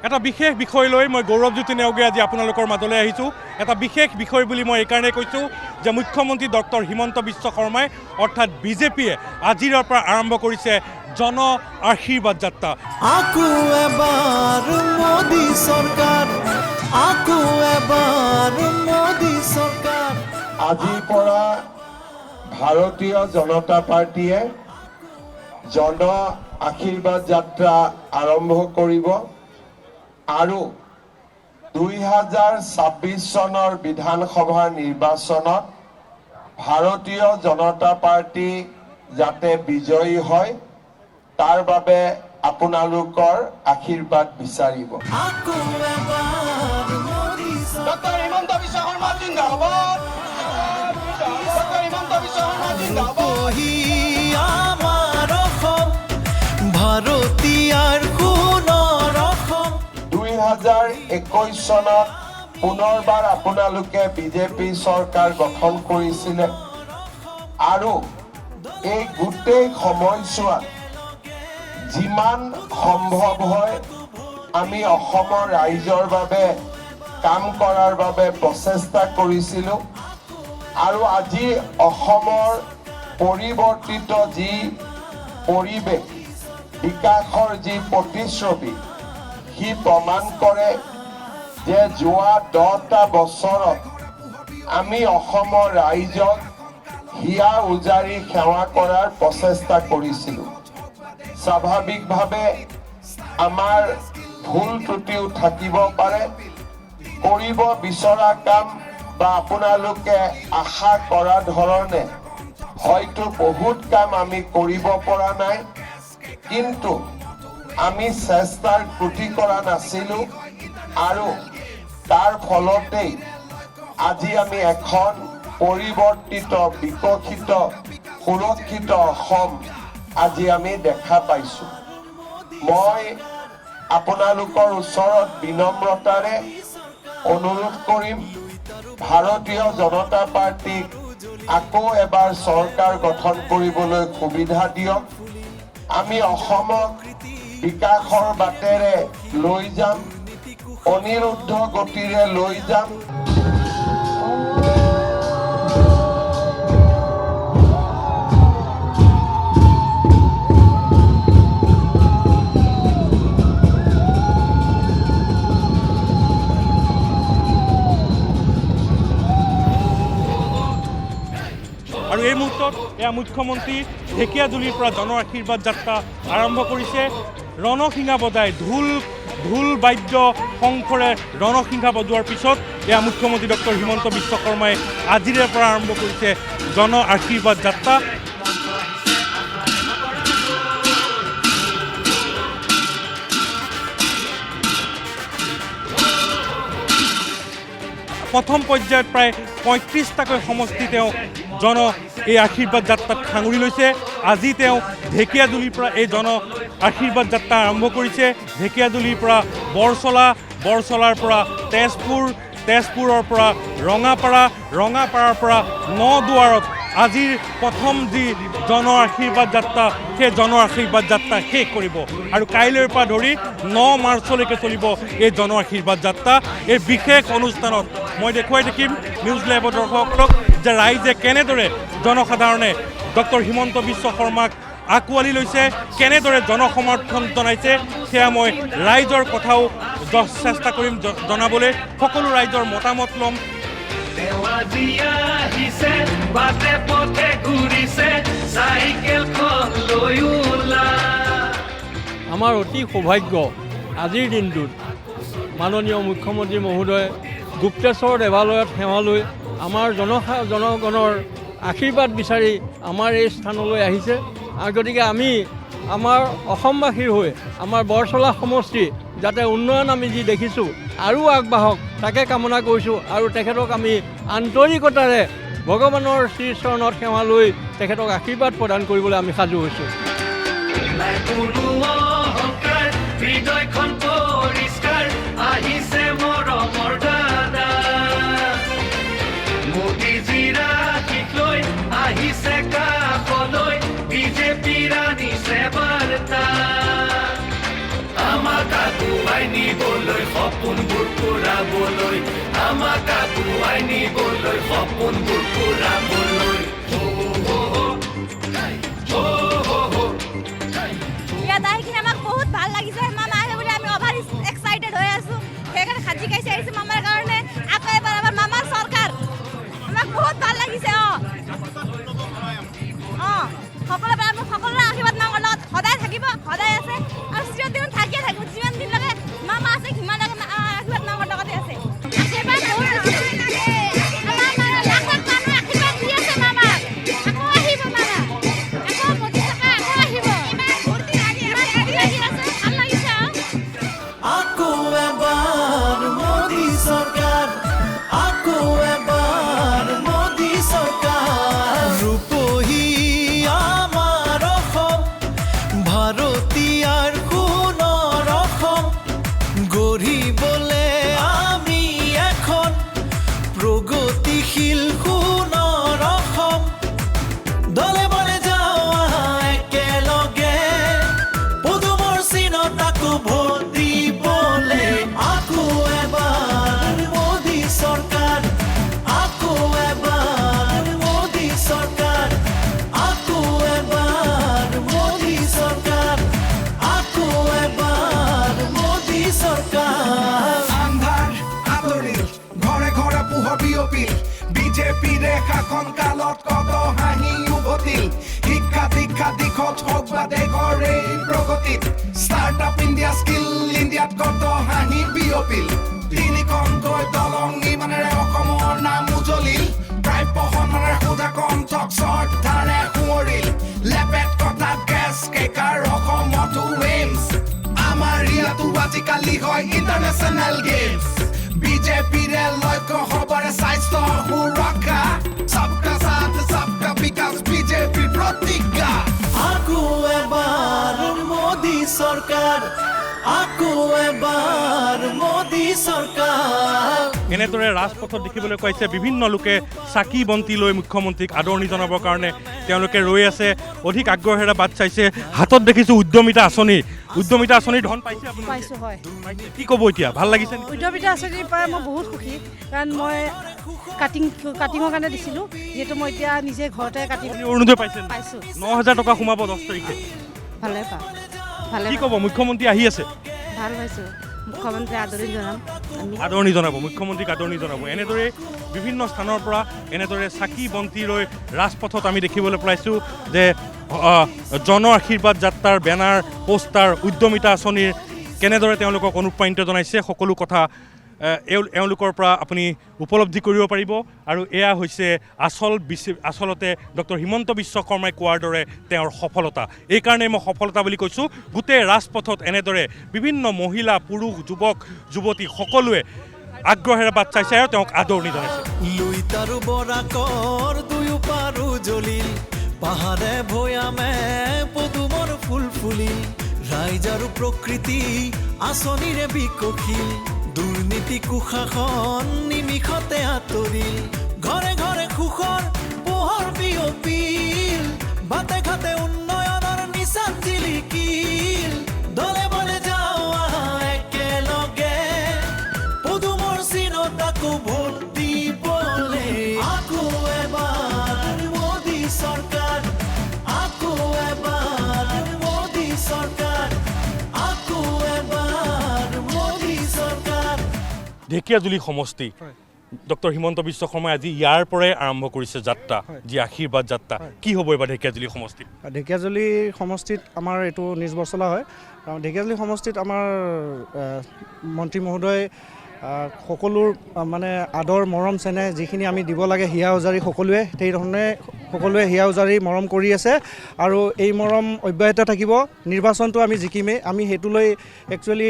এটা বিশেষ বিষয় লৈ মই গৌৰৱজ্যোতি নেওগে আজি আপোনালোকৰ মাজলৈ আহিছোঁ। এটা বিশেষ বিষয় বুলি মই এইকাৰণে কৈছোঁ যে মুখ্যমন্ত্ৰী ডক্টৰ হিমন্ত বিশ্ব শৰ্মাই অৰ্থাৎ বিজেপিয়ে আজিৰ পৰা আৰম্ভ কৰিছে জন আশীৰ্বাদ যাত্ৰা। আকো এবাৰ মোদী চৰকাৰ, আকো এবাৰ মোদী চৰকাৰ। আজিৰ পৰা ভাৰতীয় জনতা পাৰ্টিয়ে জন আশীৰ্বাদ যাত্ৰা আৰম্ভ কৰিব আৰু 2026 চনৰ বিধানসভাৰ নিৰ্বাচনত ভাৰতীয় জনতা পাৰ্টি যাতে বিজয়ী হয় তাৰ বাবে আপোনালোকৰ আশীৰ্বাদ বিচাৰিব। আকো এবাৰ মোদী ডক্টৰ হিমন্ত বিশ্ব শৰ্মা জিন্দাবাদ, ডক্টৰ হিমন্ত বিশ্ব শৰ্মা জিন্দাবাদ। আমাৰ অসম ভাৰতীয়াৰ সোণৰ অসম। 2021 চনত পুনৰবাৰ আপোনালোকে বিজেপি চৰকাৰ গঠন কৰিছিলে আৰু এই গোটেই সময়ছোৱাত যিমান সম্ভৱ হয় আমি অসমৰ ৰাইজৰ বাবে কাম কৰাৰ বাবে প্ৰচেষ্টা কৰিছিলোঁ আৰু আজি অসমৰ পৰিৱৰ্তিত যি পৰিৱেশ, বিকাশৰ যি প্ৰতিচ্ছবি সি প্ৰমাণ কৰে যে যোৱা 10টা বছৰত আমি অসমৰ ৰাইজক হিয়া উজাৰি সেৱা কৰাৰ প্ৰচেষ্টা কৰিছিলোঁ। স্বাভাৱিকভাৱে আমাৰ ভুল ত্ৰুটিও থাকিব পাৰে, কৰিব বিচৰা কাম বা আপোনালোকে আশা কৰা ধৰণে হয়তো বহুত কাম আমি কৰিব পৰা নাই, কিন্তু আমি চেষ্টাৰ ত্ৰুটি কৰা নাছিলোঁ আৰু তাৰ ফলতেই আজি আমি এখন পৰিৱৰ্তিত, বিকশিত, সুৰক্ষিত অসম আজি আমি দেখা পাইছোঁ। মই আপোনালোকৰ ওচৰত বিনম্ৰতাৰে অনুৰোধ কৰিম, ভাৰতীয় জনতা পাৰ্টিক আকৌ এবাৰ চৰকাৰ গঠন কৰিবলৈ সুবিধা দিয়ক। আমি অসমক বিকাশৰ বাটেৰে লৈ যাম, অনিৰুদ্ধ গতিৰে লৈ যাম। আৰু এই মুহূৰ্তত এয়া মুখ্যমন্ত্ৰী ঢেকীয়াজুলিৰ পৰা জন আশীৰ্বাদ যাত্ৰা আৰম্ভ কৰিছে। ৰণসিঙা বজাই ঢোল বাদ্য শংখৰে ৰণসিঙা বজোৱাৰ পিছত এয়া মুখ্যমন্ত্ৰী ডক্টৰ হিমন্ত বিশ্ব শৰ্মাই আজিৰে পৰা আৰম্ভ কৰিছে জন আশীৰ্বাদ যাত্ৰা। প্ৰথম পৰ্যায়ত প্ৰায় 35টাকৈ সমষ্টি তেওঁ এই আশীৰ্বাদ যাত্ৰাত সাঙুৰি লৈছে। আজি তেওঁ ঢেকীয়াজুলিৰ পৰা এই জন আশীৰ্বাদ যাত্ৰা আৰম্ভ কৰিছে। ঢেকীয়াজুলিৰ পৰা বৰচলাৰ পৰা তেজপুৰৰ পৰা ৰঙাপাৰাৰ পৰা নদুৱাৰত আজিৰ প্ৰথম যি জন আশীৰ্বাদ যাত্ৰা, সেই জন আশীৰ্বাদ যাত্ৰা শেষ কৰিব আৰু কাইলৈৰ পৰা ধৰি 9 মাৰ্চলৈকে চলিব এই জন আশীৰ্বাদ যাত্ৰা। এই বিশেষ অনুষ্ঠানত মই দেখুৱাই থাকিম নিউজ লাইভৰ দৰ্শকসকলক যে ৰাইজে কেনেদৰে জনসাধাৰণে ডক্টৰ হিমন্ত বিশ্ব শৰ্মাক আঁকোৱালি লৈছে, কেনেদৰে জনসমৰ্থন জনাইছে, সেয়া মই ৰাইজৰ কথাও চেষ্টা কৰিম জনাবলৈ। সকলো ৰাইজৰ মতামত ল'ম। আমাৰ অতি সৌভাগ্য আজিৰ দিনটোত মাননীয় মুখ্যমন্ত্ৰী মহোদয় গুপ্তেশ্বৰ দেৱালয়ত সেৱা লৈ আমাৰ জনগণৰ আশীৰ্বাদ বিচাৰি আমাৰ এই স্থানলৈ আহিছে। আৰু গতিকে আমি আমাৰ অসমবাসীৰ হৈ আমাৰ বৰচলা সমষ্টি যাতে উন্নয়ন আমি যি দেখিছোঁ আৰু আগবাঢ়ক তাকে কামনা কৰিছোঁ আৰু তেখেতক আমি আন্তৰিকতাৰে ভগৱানৰ শ্ৰীচৰণত সেৱা লৈ তেখেতক আশীৰ্বাদ প্ৰদান কৰিবলৈ আমি সাজু হৈছোঁ। বিজেপিৰ আনিছে বাৰ্তা আমাক আগুৱাই আগুৱাই নিবলৈ সপোনবোৰ পূৰাবলৈ আমাক আগুৱাই নিবলৈ সপোনবোৰ পূৰাবলৈ ইয়াত আহি কিনে আমাক বহুত ভাল লাগিছে মামা আহে বুলি আমি অভাৰ এক্সাইটেড হৈ আছো সেইকাৰণে সাজি কাইছে আহিছো মামাৰ কাৰণে আকৌ এবাৰ আমাৰ মামাৰ চৰকাৰ আমাক বহুত ভাল লাগিছে সকলোৰে আমি সকলোৰে আশীৰ্বাদ মামাৰ লগত সদায় থাকিব সদায় আছে আৰু চিৰদিন থাকিয়ে থাকিব যিমান দিনলৈকে মামা আছে সিমানলৈকে আশীৰ্বাদ মামাৰ লগতে আছে আশীৰ্বাদ বহুত বেছি লাগে আমাৰ লাখ লাখ মানুহে আশীৰ্বাদ দি আছে মামাক আকৌ আহিব মামা আকৌ মোদী চৰকাৰ আকৌ আহিব ইমান ফূৰ্তি লাগি আছে ভাল লাগিছে আকৌ এবাৰ মোদী চৰকাৰ আকৌ এবাৰ মোদী চৰকাৰ ৰূপহী আমাৰ অসম ভাৰতীয়াৰ সোণৰ অসম গঢ়িবলে আমি এখন প্ৰগতিশীল সোণৰ অসম দলে বলে যাওঁ আহা একেলগে পদুমৰ চিনত আকৌ ভোট দিবলে আকৌ এবাৰ মোদী চৰকাৰ আকৌ এবাৰ মোদী চৰকাৰ আকৌ এবাৰ মোদী চৰকাৰ আকৌ এবাৰ মোদী চৰকাৰ আন্ধাৰ আঁতৰিল ঘৰে ঘৰে পোহৰ বিয়পিল বিজেপিৰ শাসন কালত কত হাঁহি উভতিল শিক্ষা দীক্ষা দিশত হওক বা দেশৰ এই প্ৰগতিত ষ্টাৰ্টআপ ইণ্ডিয়া স্কিল ইণ্ডিয়াত কত হাঁহি বিয়পিল তিনিখনকৈ দলং নিৰ্মাণেৰে অসমৰ নাম উজলিল প্ৰায় পহনাৰে সোধা কণ্ঠক শ্ৰদ্ধাৰে সোঁৱৰিল লেপেট কথা গেছ কেকাৰ অসমতো এইমছ আমাৰ ইয়াতো আজিকালি হয় ইণ্টাৰনেশ্যনেল গেমছ বিজেপিৰে লক্ষ্য সবৰে স্বাস্থ্য সুৰক্ষা সবকা সাথ সবকা বিকাশ বিজেপিৰ প্ৰতিজ্ঞা আকৌ এবাৰ মোদী চৰকাৰ আকৌ এবাৰ মোদী চৰকাৰ এনেদৰে ৰাজপথত দেখিবলৈ পাইছে বিভিন্ন লোকে চাকি বন্তি লৈ মুখ্যমন্ত্ৰীক আদৰণি জনাবৰ কাৰণে তেওঁলোকে ৰৈ আছে অধিক আগ্ৰহেৰে বাট চাইছে হাতত দেখিছোঁ উদ্যমিতা আঁচনিৰ ধন পাইছে আপুনি পাইছোঁ হয় কি ক'ব এতিয়া ভাল লাগিছে নেকি? উদ্যমিতা আঁচনিৰ পৰা মই বহুত সুখী কাৰণ মই কাটিঙৰ কাৰণে দিছিলোঁ যিহেতু মই এতিয়া নিজে ঘৰতে কাটিং আপুনি অৰুণোদয় পাইছে নে? পাইছোঁ 9,000 টকা সোমাব 10 তাৰিখে ভালে পাওঁ ভালে কি ক'ব মুখ্যমন্ত্ৰী আহি আছে ভাল পাইছোঁ মুখ্যমন্ত্ৰী আদৰণি জনাম আমি আদৰণি জনাব মুখ্যমন্ত্ৰীক আদৰণি জনাব এনেদৰে বিভিন্ন স্থানৰ পৰা এনেদৰে চাকি বন্তি লৈ ৰাজপথত আমি দেখিবলৈ পাইছোঁ যে জন আশীৰ্বাদ যাত্ৰাৰ বেনাৰ পোষ্টাৰ উদ্যমিতা আঁচনিৰ কেনেদৰে তেওঁলোকক অনুপ্ৰাণিত জনাইছে সকলো কথা এওঁলোকৰ পৰা আপুনি উপলব্ধি কৰিব পাৰিব আৰু এয়া হৈছে আচলতে ডক্টৰ হিমন্ত বিশ্ব শৰ্মাই কোৱাৰ দৰে তেওঁৰ সফলতা এইকাৰণেই মই সফলতা বুলি কৈছোঁ গোটেই ৰাজপথত এনেদৰে বিভিন্ন মহিলা পুৰুষ যুৱক যুৱতী সকলোৱে আগ্ৰহেৰে বাট চাইছে আৰু তেওঁক আদৰণি জনাইছে লুইতাৰু বৰাকৰ দুয়ো পাৰো জ্বলিল পাহাৰে ভৈয়ামে পদুমৰ ফুল ফুলিল ৰাইজ আৰু প্ৰকৃতি আঁচনিৰে বিকশিল দুৰ্নীতি কুশাসন নিমিষতে আঁতৰিল ঘৰে ঘৰে সুখৰ পোহৰ বিয়পিল বাটে ঘাটে উন্নয়নৰ নিচান জিলিকিল দলে বলে যাওঁ আহা একেলগে পদুমৰ চিনত আকৌ ভোট দিবলে আকৌ এবাৰ মোদী চৰকাৰ আকৌ এবাৰ মোদী চৰকাৰ আকৌ এবাৰ মোদী চৰকাৰ ঢেকীয়াজুলি সমষ্টি ডক্টৰ হিমন্ত বিশ্ব শৰ্মাই আজি ইয়াৰ পৰাই আৰম্ভ কৰিছে যাত্ৰা যি আশীৰ্বাদ যাত্ৰা কি হ'ব এইবাৰ ঢেকীয়াজুলি সমষ্টিত ঢেকীয়াজুলি সমষ্টিত আমাৰ এইটো 19 বছলা হয় ঢেকীয়াজুলি সমষ্টিত আমাৰ মন্ত্ৰী মহোদয় সকলোৰ মানে আদৰ মৰম চেনেহ যিখিনি আমি দিব লাগে হিয়া উজাৰি সকলোৱে সেই ধৰণে সকলোৱে হিয়া উজাৰি মৰম কৰি আছে আৰু এই মৰম অব্যাহত থাকিব নিৰ্বাচনটো আমি জিকিমেই আমি সেইটো লৈ একচুৱেলি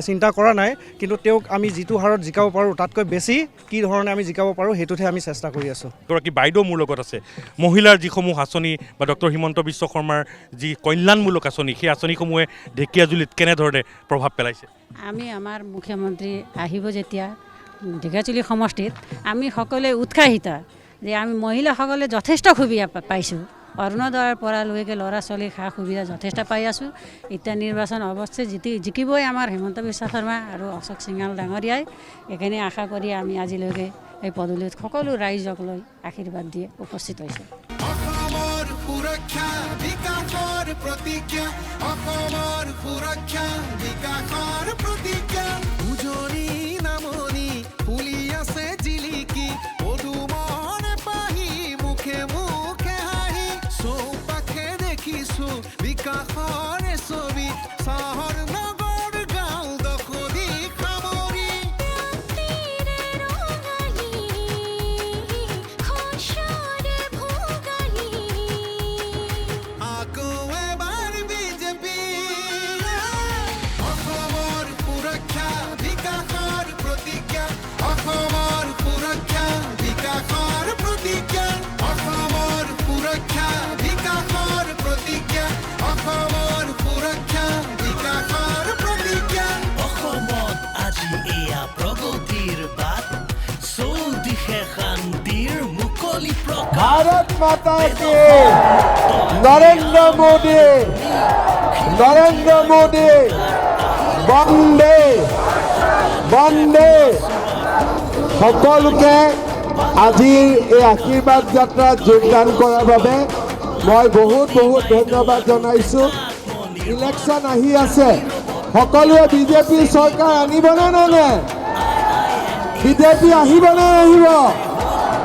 চিন্তা কৰা নাই কিন্তু তেওঁক আমি যিটো হাৰত জিকাব পাৰোঁ তাতকৈ বেছি কি ধৰণে আমি জিকাব পাৰোঁ সেইটোতহে আমি চেষ্টা কৰি আছোঁ এগৰাকী বাইদেউ মোৰ লগত আছে মহিলাৰ যিসমূহ আঁচনি বা ডক্টৰ হিমন্ত বিশ্ব শৰ্মাৰ যি কল্যাণমূলক আঁচনি সেই আঁচনিসমূহে ঢেকীয়াজুলিত কেনেধৰণে প্ৰভাৱ পেলাইছে আমি আমাৰ মুখ্যমন্ত্ৰী আহিব যেতিয়া ঢেকীয়াজুলি সমষ্টিত আমি সকলোৱে উৎসাহিত যে আমি মহিলাসকলে যথেষ্ট সুবিধা পাইছোঁ অৰুণোদয়ৰ পৰা লৈকে ল'ৰা ছোৱালীৰ সা সুবিধা যথেষ্ট পাই আছোঁ। এতিয়া নিৰ্বাচন অৱশ্যে জিকিবই আমাৰ হিমন্ত বিশ্ব শৰ্মা আৰু অশোক সিংহাল ডাঙৰীয়াই। এইখিনি আশা কৰি আমি আজিলৈকে এই পদূলিত সকলো ৰাইজক লৈ আশীৰ্বাদ দিয়ে উপস্থিত হৈছোঁ। অসমৰ সুৰক্ষা বিকাশৰ প্ৰতিজ্ঞা, অসমৰ সুৰক্ষা বিকাশৰ প্ৰতিজ্ঞা। উজনি নামনি ফুলি আছে জিলিকি, পদুমৰ পাহি মুখে মুখে হাঁহি, চৌপাশে দেখিছো বিকাশৰ ছবি, চহৰ নগৰ গাঁও দশদিশ সামৰি। আকৌ এবাৰ বিজেপি, অসমৰ সুৰক্ষা বিকাশৰ প্ৰতিজ্ঞা, অসমৰ সুৰক্ষা বিকাশৰ প্ৰতিজ্ঞা, অসমৰ সুৰক্ষা বিকাশৰ প্ৰতিজ্ঞা, অসমৰ সুৰক্ষা বিকাশৰ প্ৰতিজ্ঞা। অসমত আজি এয়া প্ৰগতিৰ বাট, চৌদিশে শান্তিৰ মুকলি প্ৰকাশ। भारत माता की नरेंद्र मोदी वंदे वंदे। সকলোকে আজিৰ এই আশীৰ্বাদ যাত্ৰাত যোগদান কৰাৰ বাবে মই বহুত ধন্যবাদ জনাইছোঁ। ইলেকশ্যন আহি আছে, সকলোৱে বিজেপি চৰকাৰ আনিবনে নানে? বিজেপি আহিবনে নাহিব?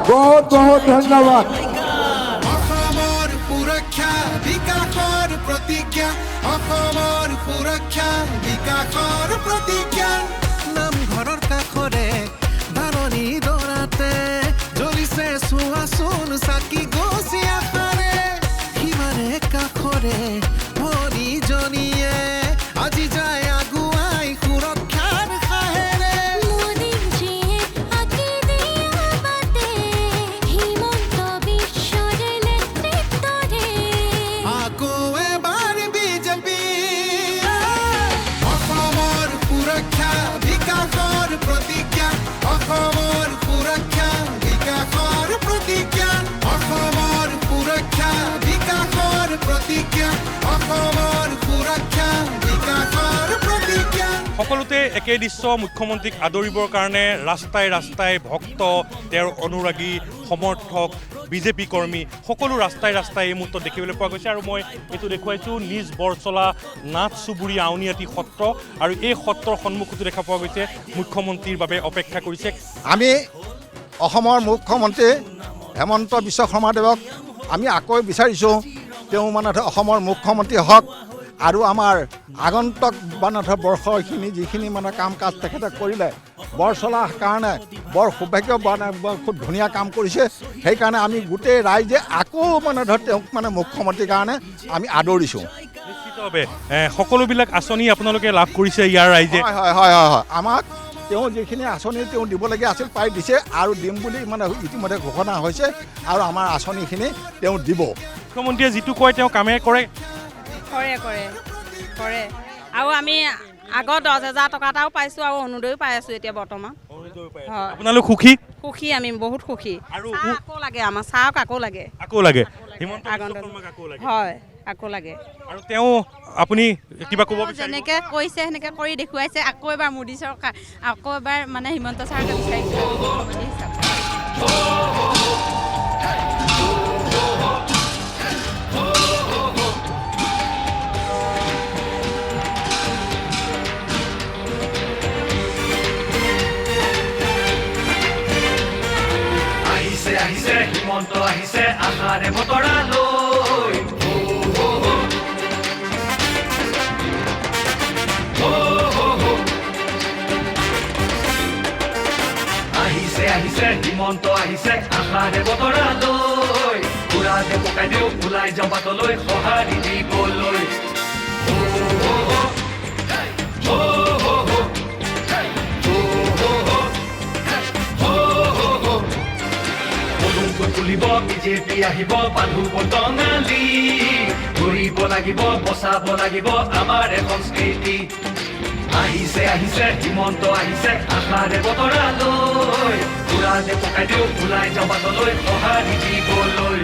বহুত ধন্যবাদ। অসমৰ সুৰক্ষা বিকাশৰ প্ৰতিজ্ঞা, অসমৰ সুৰক্ষা বিকাশৰ প্ৰতিজ্ঞা। নামঘৰৰ কাষৰে ধাৰণি দৰাতে জ্বলিছে চোৱাচোন চাকি গছি আশাৰে, সিমাৰে কাষৰে ভনীজনীয়ে আজি যায় আগুৱাই সুৰক্ষাৰ সাহেৰে। আকৌ এবাৰ বিজেপি, অসমৰ সুৰক্ষা বিকাশৰ প্ৰতিজ্ঞা, অসমৰ সুৰক্ষা বিকাশৰ প্ৰতিজ্ঞা, অসমৰ সুৰক্ষা বিকাশৰ প্ৰতিজ্ঞা, অসমৰ সুৰক্ষা বিকাশৰ প্ৰতিজ্ঞা। সকলোতে একে দৃশ্য, মুখ্যমন্ত্ৰীক আদৰিবৰ কাৰণে ৰাস্তাই ভক্ত, তেওঁৰ অনুৰাগী, সমৰ্থক, বিজেপি কৰ্মী সকলো ৰাস্তাই এই মুহূৰ্তত দেখিবলৈ পোৱা গৈছে। আৰু মই এইটো দেখুৱাইছোঁ নিজ বৰচলা নাথ চুবুৰী আউনীআটী সত্ৰ, আৰু এই সত্ৰৰ সন্মুখতো দেখা পোৱা গৈছে মুখ্যমন্ত্ৰীৰ বাবে অপেক্ষা কৰিছে। আমি অসমৰ মুখ্যমন্ত্ৰী হেমন্ত বিশ্ব শৰ্মাদেৱক আমি আকৌ বিচাৰিছোঁ, তেওঁ অসমৰ মুখ্যমন্ত্ৰী হওক আৰু আমাৰ আগন্তুক বৰ্ষখিনি যিখিনি কাম কাজ তেখেতে কৰিলে বৰচলাৰ কাৰণে বৰ সৌভাগ্য, খুব ধুনীয়া কাম কৰিছে। সেইকাৰণে আমি গোটেই ৰাইজে আকৌ তেওঁক মুখ্যমন্ত্ৰীৰ কাৰণে আমি আদৰিছোঁ। নিশ্চিতভাৱে সকলোবিলাক আঁচনি আপোনালোকে লাভ কৰিছে ইয়াৰ ৰাইজে? হয়। আমাক তেওঁ যিখিনি আঁচনি তেওঁ দিবলগীয়া আছিল প্ৰায় দিছে, আৰু দিম বুলি ইতিমধ্যে ঘোষণা হৈছে, আৰু আমাৰ আঁচনিখিনি তেওঁ দিব। মুখ্যমন্ত্ৰীয়ে যিটো কয় তেওঁ কামে কৰে। আৰু আমি আগত 10,000 টকা এটাও পাইছোঁ, আৰু অৰুণোদয়ো পাই আছোঁ এতিয়া বৰ্তমান। আপোনালোক সুখী? সুখী, আমি বহুত সুখী। আৰু আকৌ লাগে, আমাৰ চাহক আকৌ লাগে। হয়, আকৌ লাগে। আৰু তেওঁ আপুনি কিবা ক'ব বিচাৰে? যেনেকৈ কৈছে সেনেকৈ কৰি দেখুৱাইছে। আকৌ এবাৰ মোদী চৰকাৰ, আকৌ এবাৰ হিমন্ত চৰকাৰ বিচাৰিছে। আহিছে হিমন্ত আহিছে আশাৰে বতৰা লৈ, আহিছে হিমন্ত আহিছে আশাৰে বতৰা লৈ, উৰাতে পকাই দিওঁ ওলাই যাওঁ বাটলৈ সঁহাৰি দিবলৈ। তুলিব বিজেপি আহিব বান্ধু বটঙালী, ঘূৰিব লাগিব বচাব লাগিব আমাৰ সংস্কৃতি। আহিছে হিমন্ত আহিছে আশাৰে বতৰা লৈ, উৰাতে পকাই দিওঁ ওলাই যাওঁ বাটলৈ সঁহাৰি দিবলৈ।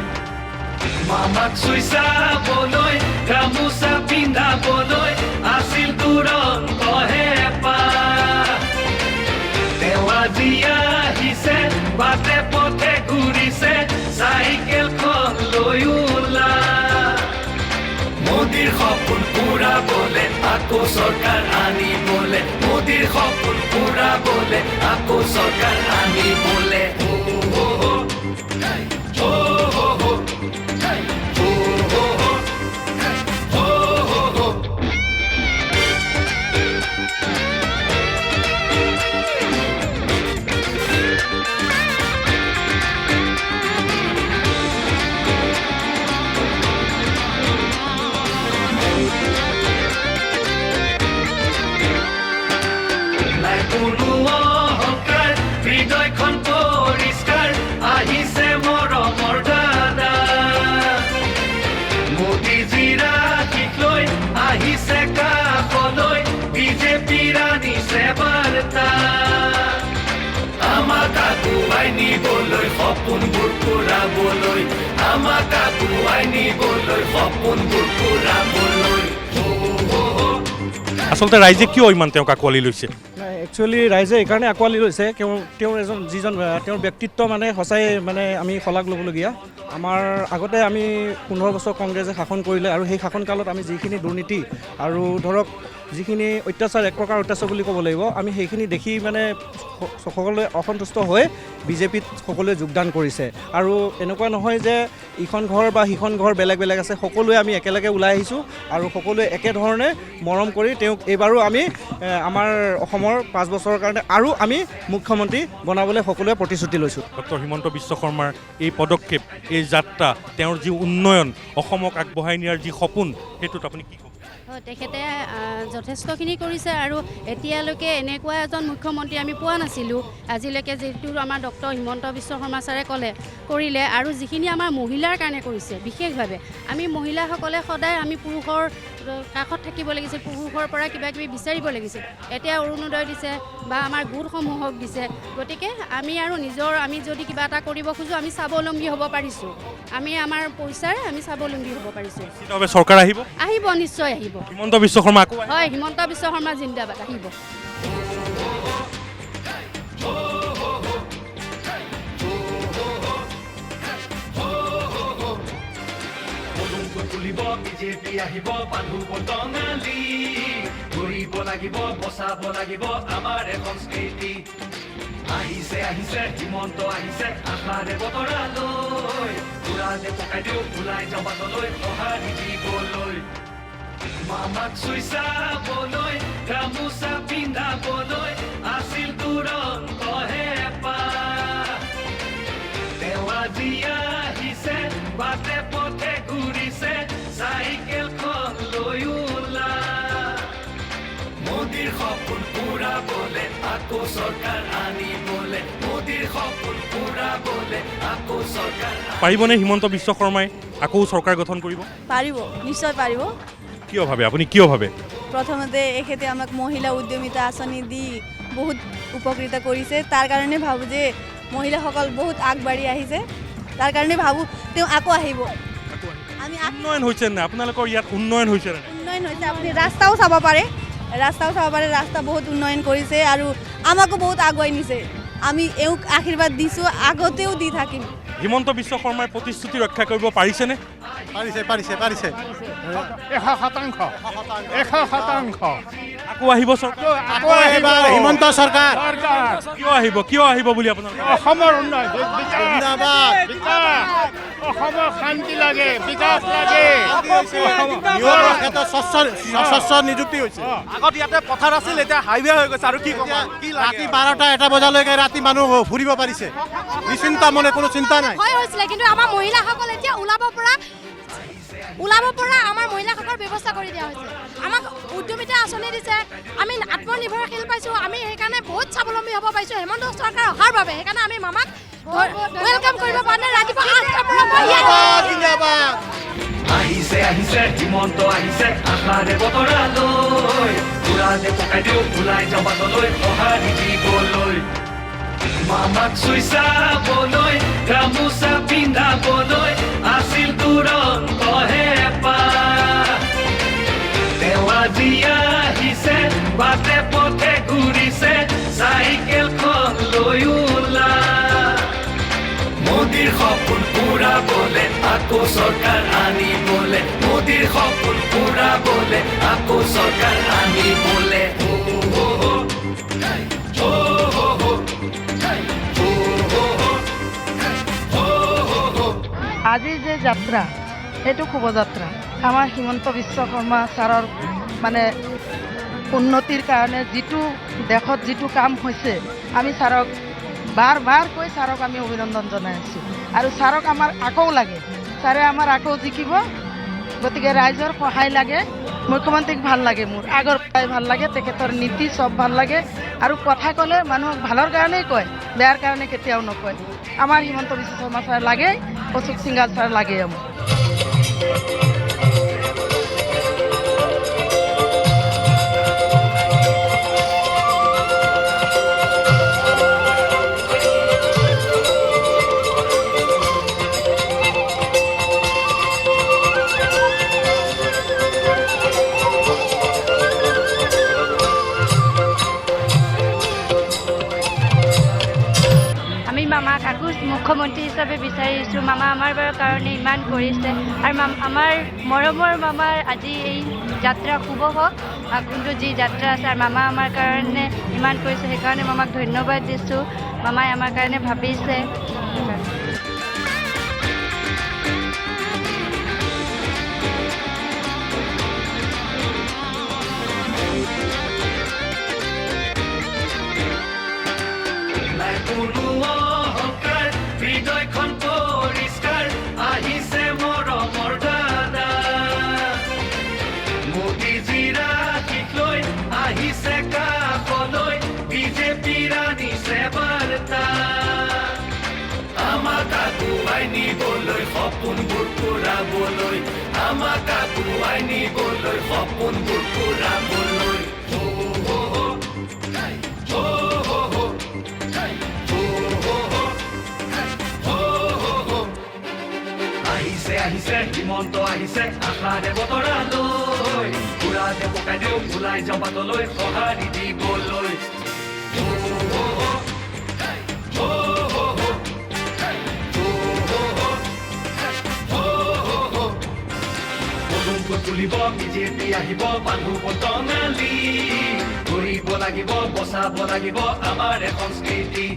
মামাক চুই চাবলৈ গামোচা পিন্ধাবলৈ আছিল দুৰন্তহে হেঁপাহ তেওঁ আজি আহিছে বাটে পথে ঘূৰিছে চাইকেলখন লৈ ওলা মোদীৰ সপোন পুৰাবলে আকৌ চৰকাৰ আনিবলে মোদীৰ সপোন পুৰাবলে আকৌ চৰকাৰ আনিবলে হৃদয়খন পৰিষ্কাৰ আহিছে মৰমৰ দাদা মোদীজীৰ আশীষ লৈ আহিছে কাষলৈ বিজেপিৰ আনিছে বাৰ্তা আমাক আগুৱাই নিবলৈ সপোনবোৰ পুৰাবলৈ আমাক আগুৱাই নিবলৈ সপোনবোৰ পুৰাবলৈ আচলতে ৰাইজে কিয় ইমান তেওঁক আঁকোৱালি লৈছে? একচুৱেলি ৰাইজে এইকাৰণে আঁকোৱালি লৈছে তেওঁৰ তেওঁৰ ব্যক্তিত্ব মানে সঁচাই মানে আমি শলাগ ল'বলগীয়া। আমাৰ আগতে আমি 15 বছৰ কংগ্ৰেছে শাসন কৰিলে আৰু সেই শাসনকালত আমি যিখিনি দুৰ্নীতি আৰু ধৰক যিখিনি অত্যাচাৰ এক প্ৰকাৰ অত্যাচাৰ বুলি ক'ব লাগিব আমি সেইখিনি দেখি মানে সকলোৱে অসন্তুষ্ট হৈ বিজেপিত সকলোৱে যোগদান কৰিছে আৰু এনেকুৱা নহয় যে ইখন ঘৰ বা সিখন ঘৰ বেলেগ বেলেগ আছে সকলোৱে আমি একেলগে ওলাই আহিছোঁ আৰু সকলোৱে একেধৰণে মৰম কৰি তেওঁক এইবাৰো আমি আমাৰ অসমৰ 5 বছৰৰ কাৰণে আৰু আমি মুখ্যমন্ত্ৰী বনাবলৈ সকলোৱে প্ৰতিশ্ৰুতি লৈছোঁ। ডক্টৰ হিমন্ত বিশ্ব শৰ্মাৰ এই পদক্ষেপ এই যাত্ৰা তেওঁৰ যি উন্নয়ন অসমক আগবঢ়াই নিয়াৰ যি সপোন সেইটোত আপুনি কি ক'ব? তেখেতে যথেষ্টখিনি কৰিছে আৰু এতিয়ালৈকে এনেকুৱা এজন মুখ্যমন্ত্ৰী আমি পোৱা নাছিলোঁ আজিলৈকে যিটো আমাৰ ডক্টৰ হিমন্ত বিশ্ব শৰ্মা ছাৰে কৰিলে আৰু যিখিনি আমাৰ মহিলাৰ কাৰণে কৰিছে বিশেষভাৱে আমি মহিলাসকলে সদায় আমি পুৰুষৰ কাষত থাকিব লাগিছিল পুৰুষৰ পৰা কিবা কিবি বিচাৰিব লাগিছিল এতিয়া অৰুণোদয় দিছে বা আমাৰ গোটসমূহক দিছে গতিকে আমি আৰু আমি যদি কিবা এটা কৰিব খোজোঁ আমি স্বাৱলম্বী হ'ব পাৰিছোঁ আমি আমাৰ পইচাৰে আমি স্বাৱলম্বী হ'ব পাৰিছোঁ। চৰকাৰ আহিব নিশ্চয় আহিব হিমন্ত বিশ্ব শৰ্মা হয় হিমন্ত বিশ্ব শৰ্মা জিন্দাবাদ আহিব। বিজেপি আহিব পালু বটঙালী ঘূৰিব লাগিব বচাব লাগিব আমাৰ সংস্কৃতি আহিছে আহিছে হিমন্ত আহিছে আশাৰে বতৰালৈ ঘূৰাতে পকাই দিওঁ ওলাই যাওঁ বাটলৈ সঁহাৰি দিবলৈ মামাক চুই চাবলৈ গামোচা পিন্ধাবলৈ আছিল দুৰন্তহে হেঁপাহ তেওঁ আজি আহিছে বাটে পথে ঘূৰিছে চাইকেলখন লৈ ওলা মোদীৰ সপোন পুৰাবলে আকৌ চৰকাৰ আনিবলে মোদীৰ সপোন পুৰাবলে আকৌ চৰকাৰ পাৰিবনে হিমন্ত বিশ্ব শৰ্মাই আকৌ চৰকাৰ গঠন কৰিব? পাৰিব নিশ্চয় পাৰিব। কিয় ভাবে আপুনি কিয় ভাবে? প্ৰথমতে এখেতে আমাক মহিলা উদ্যমিতা আঁচনি দি বহুত উপকৃত কৰিছে তাৰ কাৰণে ভাবোঁ যে মহিলাসকল বহুত আগবাঢ়ি আহিছে তাৰ কাৰণে ভাবোঁ তেওঁ আকৌ আহিব। আমি উন্নয়ন হৈছে নে আপোনালোকৰ ইয়াত উন্নয়ন হৈছে নে? উন্নয়ন হৈছে আপুনি ৰাস্তাও চাব পাৰে ৰাস্তা বহুত উন্নয়ন কৰিছে আৰু আমাকো বহুত আগুৱাই নিছে আমি এওঁক আশীৰ্বাদ দিছোঁ আগতেও দি থাকিম। হিমন্ত বিশ্ব শৰ্মাই প্ৰতিশ্ৰুতি ৰক্ষা কৰিব পাৰিছেনে? পাৰিছে 100% আকৌ আহিব চৰকাৰ হিমন্ত চৰকাৰ কিয় আহিব বুলি আপোনালোকে? অসমৰ উন্নয়ন অসমৰ শান্তি লাগে বিকাশ লাগে স্বচ্ছ নিযুক্তি হৈছে আগত ইয়াতে পথাৰ আছিল এতিয়া হাইৱে হৈ গৈছে আৰু কি ৰাতি 12টা-1টা বজালৈকে ৰাতি মানুহ ফুৰিব পাৰিছে নিশ্চিন্ত মনে কোনো চিন্তা নাই হৈছিলে কিন্তু আমাৰ মহিলাসকল এতিয়া ওলাব পৰা আমাৰ মহিলাসকলৰ ব্যৱস্থা কৰি দিয়া হৈছে আমাক উদ্যমিতা আঁচনি দিছে আমি আত্মনিৰ্ভৰশীল পাইছোঁ আমি সেইকাৰণে বহুত স্বাৱলম্বী হ'ব পাৰিছোঁ হেমন্ত চৰকাৰ অহাৰ বাবে সেইকাৰণে আমি মামাক ৱেলকাম কৰিব পৰা নাই ৰাতিপুৱা 8টাৰ পৰা আহিছে আহিছে হিমন্ত আহিছে আশাৰে বতৰালৈ ঘূৰাতে পকাই দিওঁ ওলাই যাওঁ বাটলৈ সঁহাৰি দিবলৈ মামাক চুই চাবলৈ গামোচা পিন্ধাবলৈ আছিল উৰন্ত হেঁপাহ তেওঁ আজি আহিছে বাটে পথে ঘূৰিছে চাইকেলখন লৈ ওলা মোদীৰ সপোন পুৰাবলে আকৌ চৰকাৰ আনিবলে মোদীৰ সপোন পুৰাবলে আকৌ চৰকাৰ আনিবলে আজি যে যাত্ৰা সেইটো শুভযাত্ৰা আমাৰ হিমন্ত বিশ্ব শৰ্মা ছাৰৰ মানে উন্নতিৰ কাৰণে যিটো দেশত যিটো কাম হৈছে আমি ছাৰক বাৰ কৈ ছাৰক আমি অভিনন্দন জনাই আছোঁ আৰু ছাৰক আমাৰ আকৌ লাগে ছাৰে আমাৰ আকৌ জিকিব গতিকে ৰাইজৰ সহায় লাগে মুখ্যমন্ত্ৰীক ভাল লাগে মোৰ আগৰ পৰাই ভাল লাগে তেখেতৰ নীতি চব ভাল লাগে আৰু কথা ক'লে মানুহক ভালৰ কাৰণেই কয় বেয়াৰ কাৰণে কেতিয়াও নকয় আমাৰ হিমন্ত বিশ্ব শৰ্মা ছাৰ লাগে অশোক সিংঘাল ছাৰ লাগে আমাৰ মামাক আকৌ মুখ্যমন্ত্ৰী হিচাপে বিচাৰিছোঁ মামা আমাৰ কাৰণে ইমান কৰিছে আৰু আমাৰ মৰমৰ মামাৰ আজি এই যাত্ৰা শুভ হওক কিন্তু যি যাত্ৰা আছে আৰু মামা আমাৰ কাৰণে ইমান কৰিছে সেইকাৰণে মামাক ধন্যবাদ দিছোঁ মামাই আমাৰ কাৰণে ভাবিছে হৃদয়খন পৰিষ্কাৰ আহিছে মৰমৰ দাদা মোদীজীৰ আশীষ লৈ আহিছে কাষলৈ বিজেপিৰ আনিছে বাৰ্তা আমাক আগুৱাই নিবলৈ সপোনবোৰ পূৰাবলৈ আমাক আগুৱাই নিবলৈ সপোনবোৰ পূৰাবলৈ আহিছে হিমন্ত আহিছে আশাৰে বতৰালৈ উৰাতে পকাই দিওঁ ওলাই যাওঁ বাটলৈ সঁহাৰি দিবলৈ পদুমফুল তুলিব বিজেপি আহিব বান্ধু টঙালি কৰিব লাগিব বচাব লাগিব আমাৰ সংস্কৃতি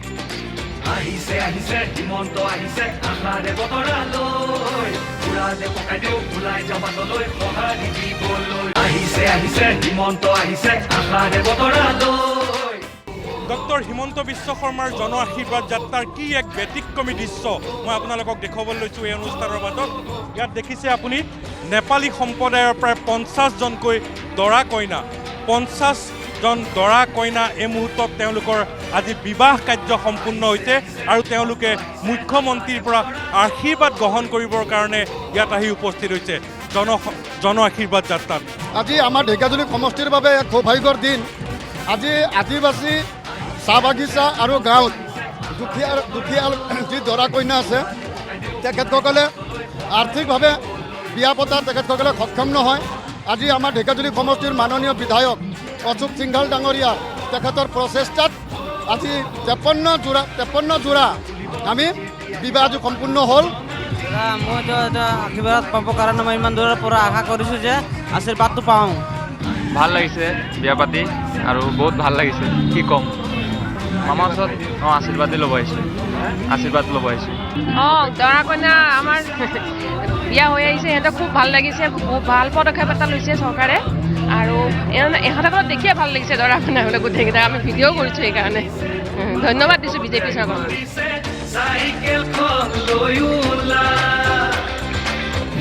আহিছে হিমন্ত আহিছে আশাৰে বতৰালৈ উৰাতে পকাই দিওঁ ওলাই যাওঁ বাটলৈ সঁহাৰি দিবলৈ আহিছে হিমন্ত আহিছে আশাৰে বতৰালৈ ডক্টৰ হিমন্ত বিশ্ব শৰ্মাৰ জন আশীৰ্বাদ যাত্ৰাৰ কি এক ব্যতিক্ৰমী দৃশ্য মই আপোনালোকক দেখুৱাবলৈ লৈছোঁ এই অনুষ্ঠানৰ মাজত ইয়াত দেখিছে আপুনি নেপালী সম্প্ৰদায়ৰ প্ৰায় 50জনকৈ দৰা কইনা 50জন দৰা কইনা এই মুহূৰ্তত তেওঁলোকৰ আজি বিবাহ কাৰ্য সম্পূৰ্ণ হৈছে আৰু তেওঁলোকে মুখ্যমন্ত্ৰীৰ পৰা আশীৰ্বাদ গ্ৰহণ কৰিবৰ কাৰণে ইয়াত আহি উপস্থিত হৈছে জন আশীৰ্বাদ যাত্ৰাত আজি আমাৰ ঢেকিয়াজুলি সমষ্টিৰ বাবে এক সৌভাগ্যৰ দিন আজি আদিবাসী চাহ বাগিচা আৰু গাঁৱত দুখীয়া যি দৰা কইনা আছে তেখেতসকলে আৰ্থিকভাৱে বিয়া পতা তেখেতসকলে সক্ষম নহয় আজি আমাৰ ঢেকিয়াজুলি সমষ্টিৰ মাননীয় বিধায়ক অশোক সিংঘাল ডাঙৰীয়া তেখেতৰ প্ৰচেষ্টাত আজি 53 জোৰা আমি বিবাহ আজি সম্পূৰ্ণ হ'ল মইতো এটা আশীৰ্বাদ পাবৰ কাৰণে মই ইমান দূৰৰ পৰা আশা কৰিছোঁ যে আশীৰ্বাদটো পাওঁ ভাল লাগিছে বিয়া পাতি আৰু বহুত ভাল লাগিছে কি ক'ম মামাৰ ওচৰত আশীৰ্বাদ ল'ব আহিছোঁ দৰা কইনা আমাৰ বিয়া হৈ আহিছে সিহঁতক খুব ভাল লাগিছে বহুত ভাল পদক্ষেপ এটা লৈছে চৰকাৰে আৰু ইহঁতক দেখিয়ে ভাল লাগিছে দৰা কইনাবিলাক গোটেইকেইটা আমি ভিডিঅ' কৰিছোঁ সেইকাৰণে ধন্যবাদ দিছোঁ বিজেপি চৰকাৰক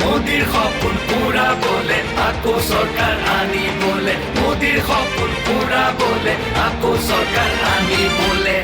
মোদীৰ সপোন পুৰাবলে আকৌ চৰকাৰ আনিবলে মোদীৰ সপোন পুৰাবলে আকৌ চৰকাৰ আনিবলে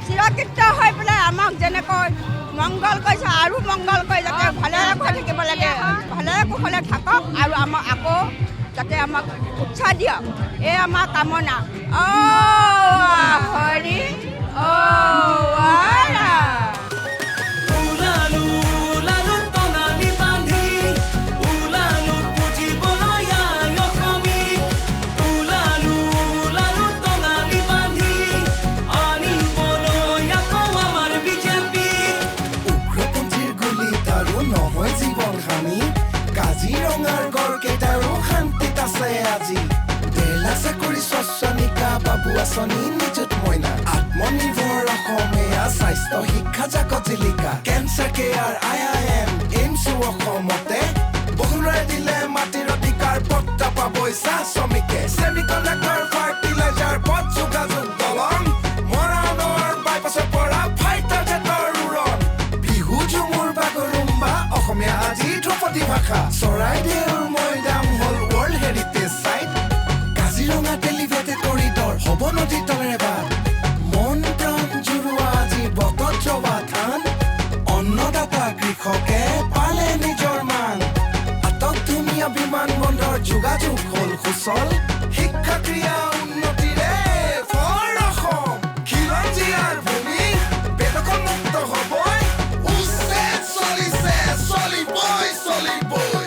চিৰকৃত হৈ পেলাই আমাক যেনেকৈ মংগল কৰিছে আৰু মংগল কৰি যাতে ভালে হৈ থাকিব লাগে, ভালে কুশলে থাকক আৰু আমাক আকৌ যাতে আমাক উৎসাহ দিয়ক, এই আমাৰ কামনা। হৰি কাজিৰঙাৰ গড় কেইটাৰো শান্তিত আছে আজি। ডেলা চাকৰি স্বচ্ছনিকা বাবু আঁচনি নিযুত মইনা, আত্মনিৰ্ভৰ অসমীয়া স্বাস্থ্য শিক্ষা জাকত জিলিকা, কেঞ্চাৰ কেয়াৰ IIM এইমছো অসমতে বহুৰাই দিলে মাটিৰ অধিকাৰ পট্টা পাবই চাহ শ্ৰমিকে। ছেমিকণ্ডাক্টৰ ফাৰ্টিলাইজাৰ পথ যোগাযোগ দলং, মৰাণৰ বাইপাছৰ পৰা ফাইটাৰ জেটৰ উৰণ, বিহু ঝুমুৰ বাগৰুম্বা অসমীয়া আজি ধ্ৰুপদী ভাষা। চৰাইদেউৰ মৈদাম হ'ল ৱৰ্ল্ড হেৰিটেজ চাইট, কাজিৰঙা এলিভেটেড কৰিডৰ হ'ব নদীৰ তলেৰে বাট, মন প্ৰাণ জুৰুৱা আজি বতত জবা ধান, অন্নদাতা কৃষকে পালে নিজৰ মান, আটক ধুনীয়া বিমান বন্দৰ যোগাযোগ হ'ল সুচল, শিক্ষা ক্ৰিয়া উন্নতিৰে ভৰ অসম, খিলঞ্জীয়াৰ ভূমি বেদখল মুক্ত হ'বই, উচ্ছেদ চলিছে চলিবই চলিবই।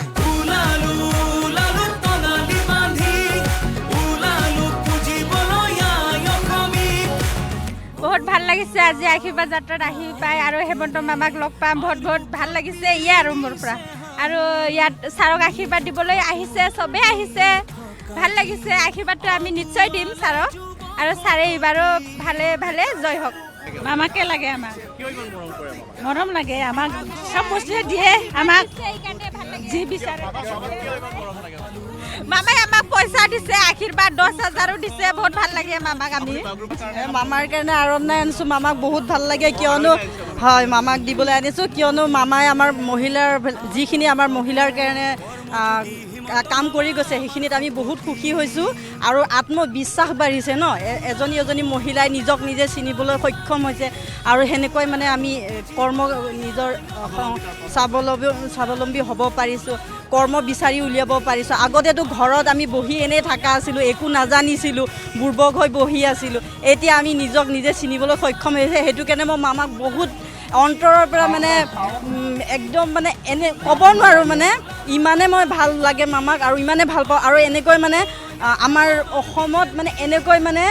বহুত ভাল লাগিছে আজি আশীৰ্বাদ যাত্ৰাত আহি পাই আৰু হেমন্ত মামাক লগ পাম, বহুত ভাল লাগিছে। ইয়ে আৰু মোৰ পৰা আৰু ইয়াত ছাৰক আশীৰ্বাদ দিবলৈ আহিছে, চবেই আহিছে, ভাল লাগিছে। আশীৰ্বাদটো আমি নিশ্চয় দিম ছাৰক আৰু ছাৰে এইবাৰো ভালে ভালে জয় হওক। মামাকে লাগে, আমাক মৰম লাগে, আমাক চব বস্তুৱে দিয়ে, আমাক যি বিচাৰে। মামাই আমাক পইচা দিছে, আশীৰ্বাদ 10,000 দিছে, বহুত ভাল লাগে মামাক। আমি মামাৰ কাৰণে আৰম্ভণাই আনিছোঁ, মামাক বহুত ভাল লাগে কিয়নো হয় মামাক দিবলৈ আনিছোঁ, কিয়নো মামাই আমাৰ মহিলাৰ যিখিনি আমাৰ মহিলাৰ কাৰণে কাম কৰি গৈছে সেইখিনিত আমি বহুত সুখী হৈছোঁ আৰু আত্মবিশ্বাস বাঢ়িছে ন। এজনী মহিলাই নিজক নিজে চিনিবলৈ সক্ষম হৈছে আৰু সেনেকৈ মানে আমি নিজৰ স্বাৱলম্বী হ'ব পাৰিছোঁ, কৰ্ম বিচাৰি উলিয়াব পাৰিছোঁ। আগতেতো ঘৰত আমি বহি এনেই থকা আছিলোঁ, একো নাজানিছিলোঁ, বুৰ্বক হৈ বহি আছিলোঁ। এতিয়া আমি নিজক নিজে চিনিবলৈ সক্ষম হৈছে, সেইটো কাৰণে মই মামাক বহুত অন্তৰৰ পৰা মানে একদম মানে এনে ক'ব নোৱাৰোঁ, মানে ইমানে মই ভাল লাগে মামাক আৰু ইমানে ভাল পাওঁ। আৰু এনেকৈ মানে আমাৰ অসমত মানে এনেকৈ মানে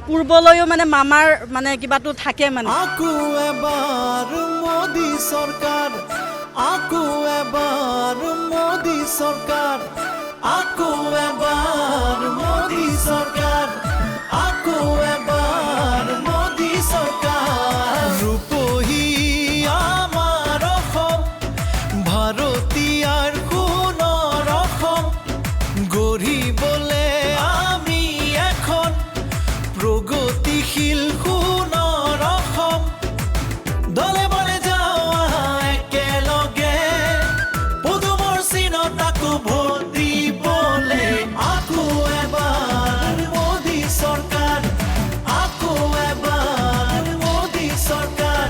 পূৰ্বলৈও মানে মামাৰ মানে কিবাটো থাকে মানে। আকৌ এবাৰ মোদী চৰকাৰ, আকৌ এবাৰ মোদী চৰকাৰ, আকৌ এবাৰ মোদী চৰকাৰ, আকৌ এবাৰ মোদী চৰকাৰ। ৰূপহী আমাৰ অসম, ভাৰতীয়াৰ সোণৰ অসম, গঢ়িবলে আমি এখন প্ৰগতিশীল সোণৰ অসম। দলে বলে যাওঁ একেলগে, পদুমৰ চিনত আকৌ ভোট দিবলে। আকৌ এবাৰ মোদী চৰকাৰ, আকৌ এবাৰ মোদী চৰকাৰ,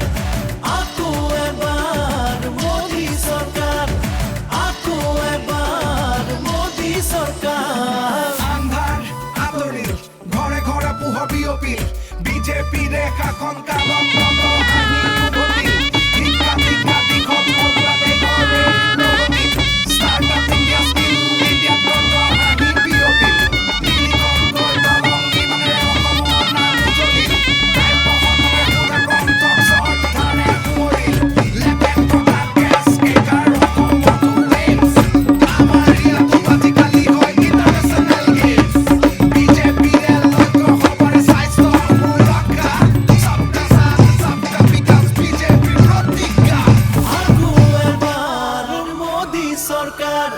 আকৌ এবাৰ মোদী চৰকাৰ, আকৌ এবাৰ মোদী চৰকাৰ। আন্ধাৰ আঁতৰিল, ঘৰে ঘৰে পোহৰ বিয়পিল, বিজেপিৰে শাসন কালত হাঁহি উভতিল, শিক্ষা দীক্ষা দিশত হৰুৱা দেশৰ এই প্ৰগতিত, ষ্টাৰ্টআপ ইণ্ডিয়া স্কিল ইণ্ডিয়াত গৰ্ব হাঁহি বিয়পিল, নীলকণ্ঠৰ দলং ইমানেৰে অসমৰ নাম উজ্বলিল, কাব্যখনৰে সুৰে কণ্ঠ চহৰ ধাৰে সুঁৱৰিল, লেপেন প্ৰতাপ গেছ কেইটাৰ অসমতো ৱেইনছ, আমাৰ ইয়াতো আজিকালি হয় ইণ্টাৰনেশ্যনেল গেমছ, বিজেপিৰে লক্ষ্য সবৰে স্বাস্থ্য সুৰক্ষা, সবকা সাথ সবকা বিকাশ বিজেপিৰ প্ৰতিজ্ঞা। আকৌ এবাৰ মোদী চৰকাৰ,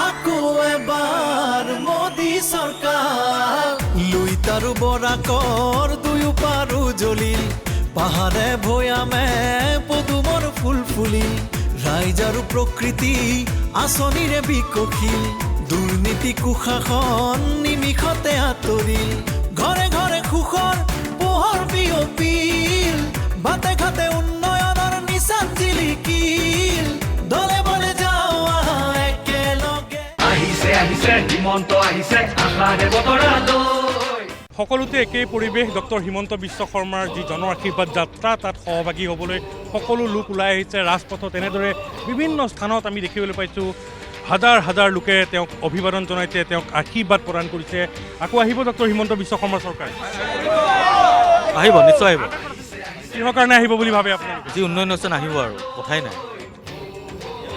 আকৌ এবাৰ মোদী চৰকাৰ। লুইতাৰু বৰাকৰ দুয়ো পাৰো জ্বলিল, পাহাৰে ভৈয়ামে পদুমৰ ফুল ফুলিল, ৰাইজ আৰু প্ৰকৃতি আঁচনিৰে বিকশিল, দুৰ্নীতি কুশাসন নিমিষতে আঁতৰিল, ঘৰে ঘৰে সুখৰ পোহৰ বিয়পিল। বাতে ঘাটে উন্নয়নৰ নিচান জিলিকিল দলে বলে যাওঁ আহা একেলগে আহিছে আহিছে হিমন্ত আহিছে আশাৰে বতৰা লৈ সকলোতে একেই পৰিৱেশ ডক্টৰ হিমন্ত বিশ্ব শৰ্মাৰ যি জন আশীৰ্বাদ যাত্ৰা তাত সহভাগী হ'বলৈ সকলো লোক ওলাই আহিছে ৰাজপথত এনেদৰে বিভিন্ন স্থানত আমি দেখিবলৈ পাইছোঁ হাজাৰ হাজাৰ লোকে তেওঁক অভিবাদন জনাইছে তেওঁক আশীৰ্বাদ প্ৰদান কৰিছে আকৌ আহিব ডক্টৰ হিমন্ত বিশ্ব শৰ্মা চৰকাৰ আহিব নিশ্চয় আহিব কিহৰ কাৰণে আহিব বুলি ভাবে আপোনালোকে যি উন্নয়ন হৈছে আহিব আৰু কথাই নাই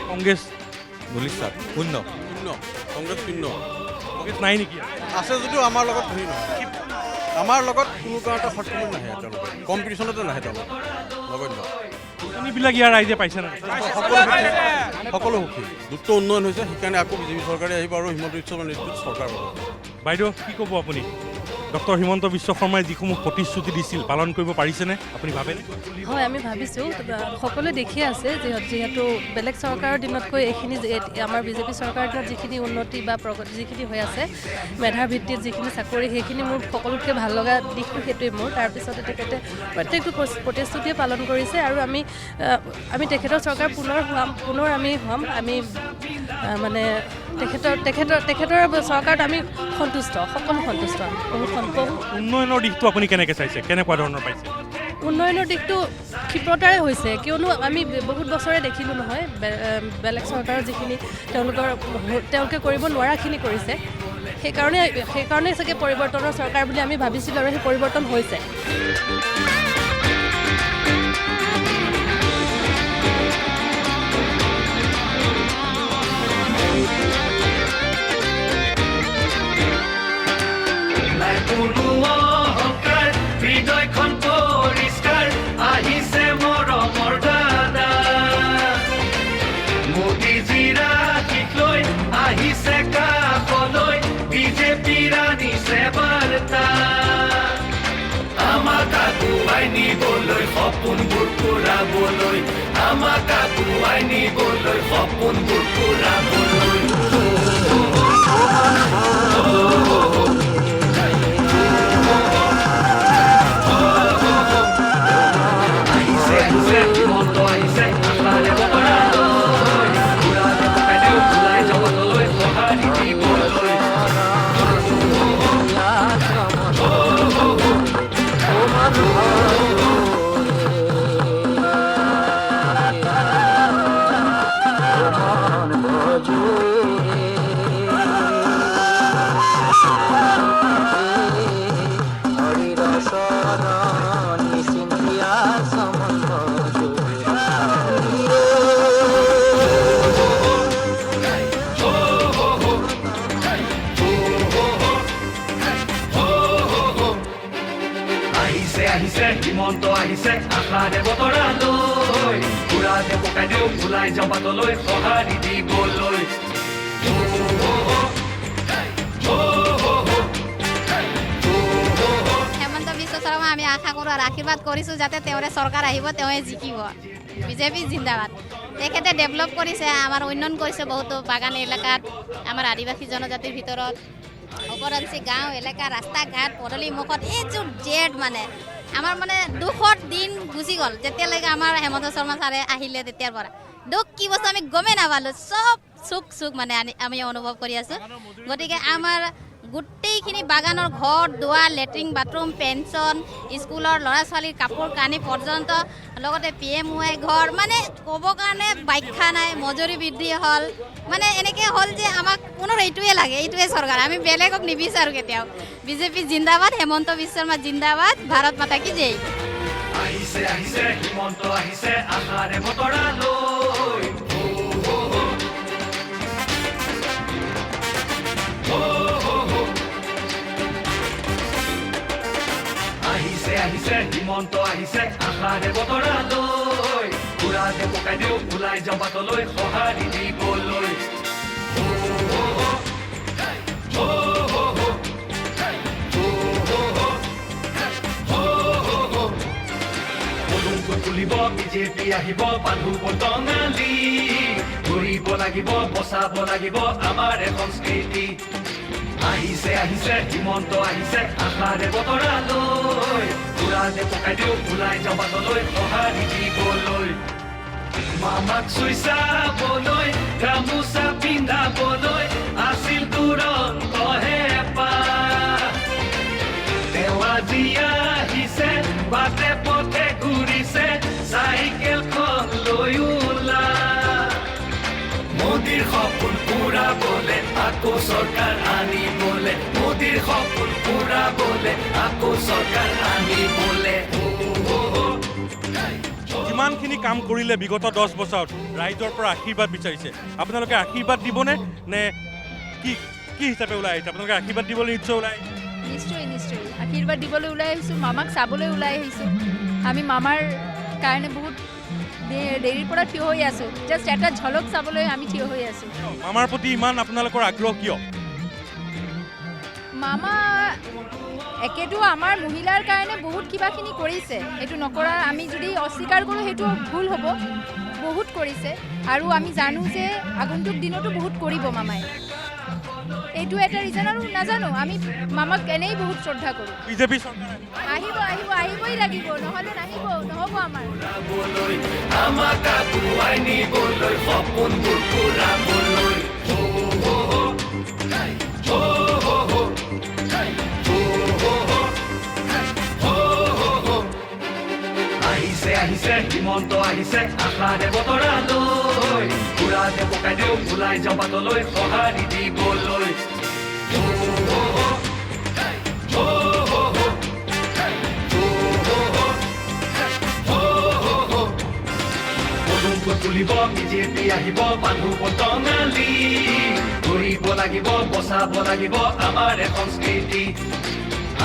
কংগ্ৰেছ নিশ্চয় শূন্য কংগ্ৰেছ শূন্য কংগ্ৰেছ নাই নেকি আছে যদিও আমাৰ লগত হেৰি নহয় আমাৰ লগত কোনো কাৰণতে সক্ষম নাহে তেওঁলোকে কম্পিটিশ্যনতে নাহে তেওঁলোক নগণ্য আঁচনিবিলাক ইয়াৰ ৰাইজে পাইছে নাই সকলো সুখী দ্ৰুত উন্নয়ন হৈছে সেইকাৰণে আকৌ বিজেপি চৰকাৰে আহিব আৰু হিমন্ত বিশ্ব শৰ্মাৰ নেতৃত্বত চৰকাৰ হ'ব বাইদেউ কি ক'ব আপুনি ডক্টৰ হিমন্ত বিশ্ব শৰ্মাই যিসমূহ প্ৰতিশ্ৰুতি দিছিল পালন কৰিব পাৰিছেনে আপুনি ভাবেনে হয় আমি ভাবিছোঁ সকলোৱে দেখিয়ে আছে যিহেতু বেলেগ চৰকাৰৰ দিনতকৈ এইখিনি আমাৰ বিজেপি চৰকাৰৰ দিনত যিখিনি উন্নতি বা প্ৰগতি যিখিনি হৈ আছে মেধাৰ ভিত্তিত যিখিনি চাকৰি সেইখিনি মোৰ সকলোতকৈ ভাল লগা দিশটো সেইটোৱেই মোৰ তাৰপিছতে তেখেতে প্ৰত্যেকটো প্ৰতিশ্ৰুতিয়ে পালন কৰিছে আৰু আমি তেখেতৰ চৰকাৰ পুনৰ আমি হ'ম আমি মানে তেখেতৰ চৰকাৰত আমি সন্তুষ্ট সকলো সন্তুষ্ট উন্নয়নৰ দিশটো আপুনি কেনেকৈ চাইছে কেনেকুৱা ধৰণৰ পাইছে উন্নয়নৰ দিশটো ক্ষিপ্ৰতাৰে হৈছে কিয়নো আমি বহুত বছৰে দেখিলোঁ নহয় বেলেগ চৰকাৰৰ যিখিনি তেওঁলোকে কৰিব নোৱাৰাখিনি কৰিছে সেইকাৰণে চাগে পৰিৱৰ্তনৰ চৰকাৰ বুলি আমি ভাবিছিলোঁ আৰু সেই পৰিৱৰ্তন হৈছে কোনো অহংকাৰ হৃদয়খন পৰিষ্কাৰ আহিছে মৰমৰ দাদা মোদীজীৰ আশীষ লৈ আহিছে কাষলৈ বিজেপিৰ আনিছে বাৰ্তা আমাক আগুৱাই নিবলৈ সপোনবোৰ পূৰাবলৈ আমাক আগুৱাই নিবলৈ সপোনবোৰ পূৰাবলৈ হিমন্ত আহিছে আশাৰে বতৰা লৈ ঘূৰালে পকাই দিওঁ ওলাই জগতলৈ সঁহাৰি দিবলৈ আহিছে হিমন্ত আহিছে আশাৰে বতৰা লৈ ঘূৰালে পকাই দিওঁ ওলাই যাওঁ বাটলৈ সঁহাৰি দিবলৈ হেমন্ত বিশ্ব শৰ্মা আমি আশা কৰোঁ আৰু আশীৰ্বাদ কৰিছোঁ যাতে তেওঁৰে চৰকাৰ আহিব তেওঁৱে জিকিব বিজেপি জিন্দাবাদ তেখেতে ডেভেলপ কৰিছে আমাৰ উন্নয়ন কৰিছে বহুতো বাগান এলেকাত আমাৰ আদিবাসী জনজাতিৰ ভিতৰত অপৰাঞ্চী গাঁও এলেকা ৰাস্তা ঘাট পদূলি মুখত এইযোৰ জেড মানে আমাৰ মানে দুখৰ দিন গুচি গ'ল যেতিয়ালৈকে আমাৰ হেমন্ত শৰ্মা ছাৰে আহিলে তেতিয়াৰ পৰা দুখ কি বস্তু আমি গমেই নাপালোঁ চব সুখ মানে আমি অনুভৱ কৰি আছোঁ গতিকে আমাৰ গোটেইখিনি বাগানৰ ঘৰ দুৱাৰ লেট্ৰিন বাথৰুম পেঞ্চন স্কুলৰ ল'ৰা ছোৱালীৰ কাপোৰ কানি পৰ্যন্ত লগতে PMY ঘৰ মানে ক'ব কাৰণে ব্যাখ্যা নাই মজুৰি বৃদ্ধি হ'ল মানে এনেকৈ হ'ল যে আমাক পুনৰ এইটোৱে লাগে এইটোৱে চৰকাৰ আমি বেলেগক নিবিচাৰোঁ কেতিয়াও বিজেপি জিন্দাবাদ হেমন্ত বিশ্ব শৰ্মা জিন্দাবাদ ভাৰত মাতা কি জয় আহিছে আহিছে হিমন্ত আহিছে আশাৰে বতৰা লৈ আহিছে হিমন্ত আহিছে আশাৰে বতৰা লৈ ঘূৰালে পকাই দিওঁ ওলাই যাওঁ বাটলৈ সঁহাৰি দিবলৈ খুলিব বিজেপি আহিব বান্ধু বটঙালী ঘূৰিব লাগিব বচাব লাগিব আমাৰ সংস্কৃতি আহিছে আহিছে হিমন্ত আহিছে আশাৰে বতৰা লৈ উৰাতে পকাই দিওঁ ওলাই যাওঁ বাটলৈ সঁহাৰি দিবলৈ মামাক চুই চাবলৈ গামোচা পিন্ধাবলৈ আছিল দুৰন্তহে হেঁপাহ তেওঁ আজি আহিছে বাটে পথে ঘূৰিছে চাইকেলখন লৈ ওলা মোদীৰ সপোন পুৰাবলে আকৌ চৰকাৰ আনিবলে মোদীৰ সপোন পুৰাবলে আকৌ চৰকাৰ আনিবলে যিমানখিনি কাম কৰিলে বিগত 10 বছৰত ৰাইজৰ পৰা আশীৰ্বাদ বিচাৰিছে আপোনালোকে আশীৰ্বাদ দিবনে নে কি কি হিচাপে ওলাই আহিছে আপোনালোকে আশীৰ্বাদ দিবলৈ নিশ্চয় ওলাই নিশ্চয় নিশ্চয় আশীৰ্বাদ দিবলৈ ওলাই আহিছোঁ মামাক চাবলৈ ওলাই আহিছোঁ আমি মামাৰ কাৰণে বহুত দেৰিৰ পৰা থিয় হৈ আছোঁ জাষ্ট এটা ঝলক চাবলৈ আমি থিয় হৈ আছোঁ মামাৰ প্ৰতি ইমান আপোনালোকৰ আগ্ৰহ কিয় মামা একেটো আমাৰ মহিলাৰ কাৰণে বহুত কিবাখিনি কৰিছে সেইটো নকৰা আমি যদি অস্বীকাৰ কৰোঁ সেইটো ভুল হ'ব বহুত কৰিছে আৰু আমি জানো যে আগন্তুক দিনতো বহুত কৰিব মামাই এইটো এটা ৰিজন আৰু নাজানো আমি মামাক এনেই বহুত শ্ৰদ্ধা কৰোঁ বিজেপি চৰকাৰ আহিব আহিব আহিবই লাগিব নহ'লে নাহিব নহ'ব আমাৰ আমাক আগুৱাই নিবলৈ সপোনবোৰ পুৰাবলৈ আহিছে আহিছে হিমন্ত আহিছে আশাৰে বতৰা লৈ উৰাতে পকাই দিওঁ ওলাই যাওঁ বাটলৈ সঁহাৰি দিবলৈ তুলিব বিজেপি আহিব মানুহ টঙালি কৰিব লাগিব বচাব লাগিব আমাৰ সংস্কৃতি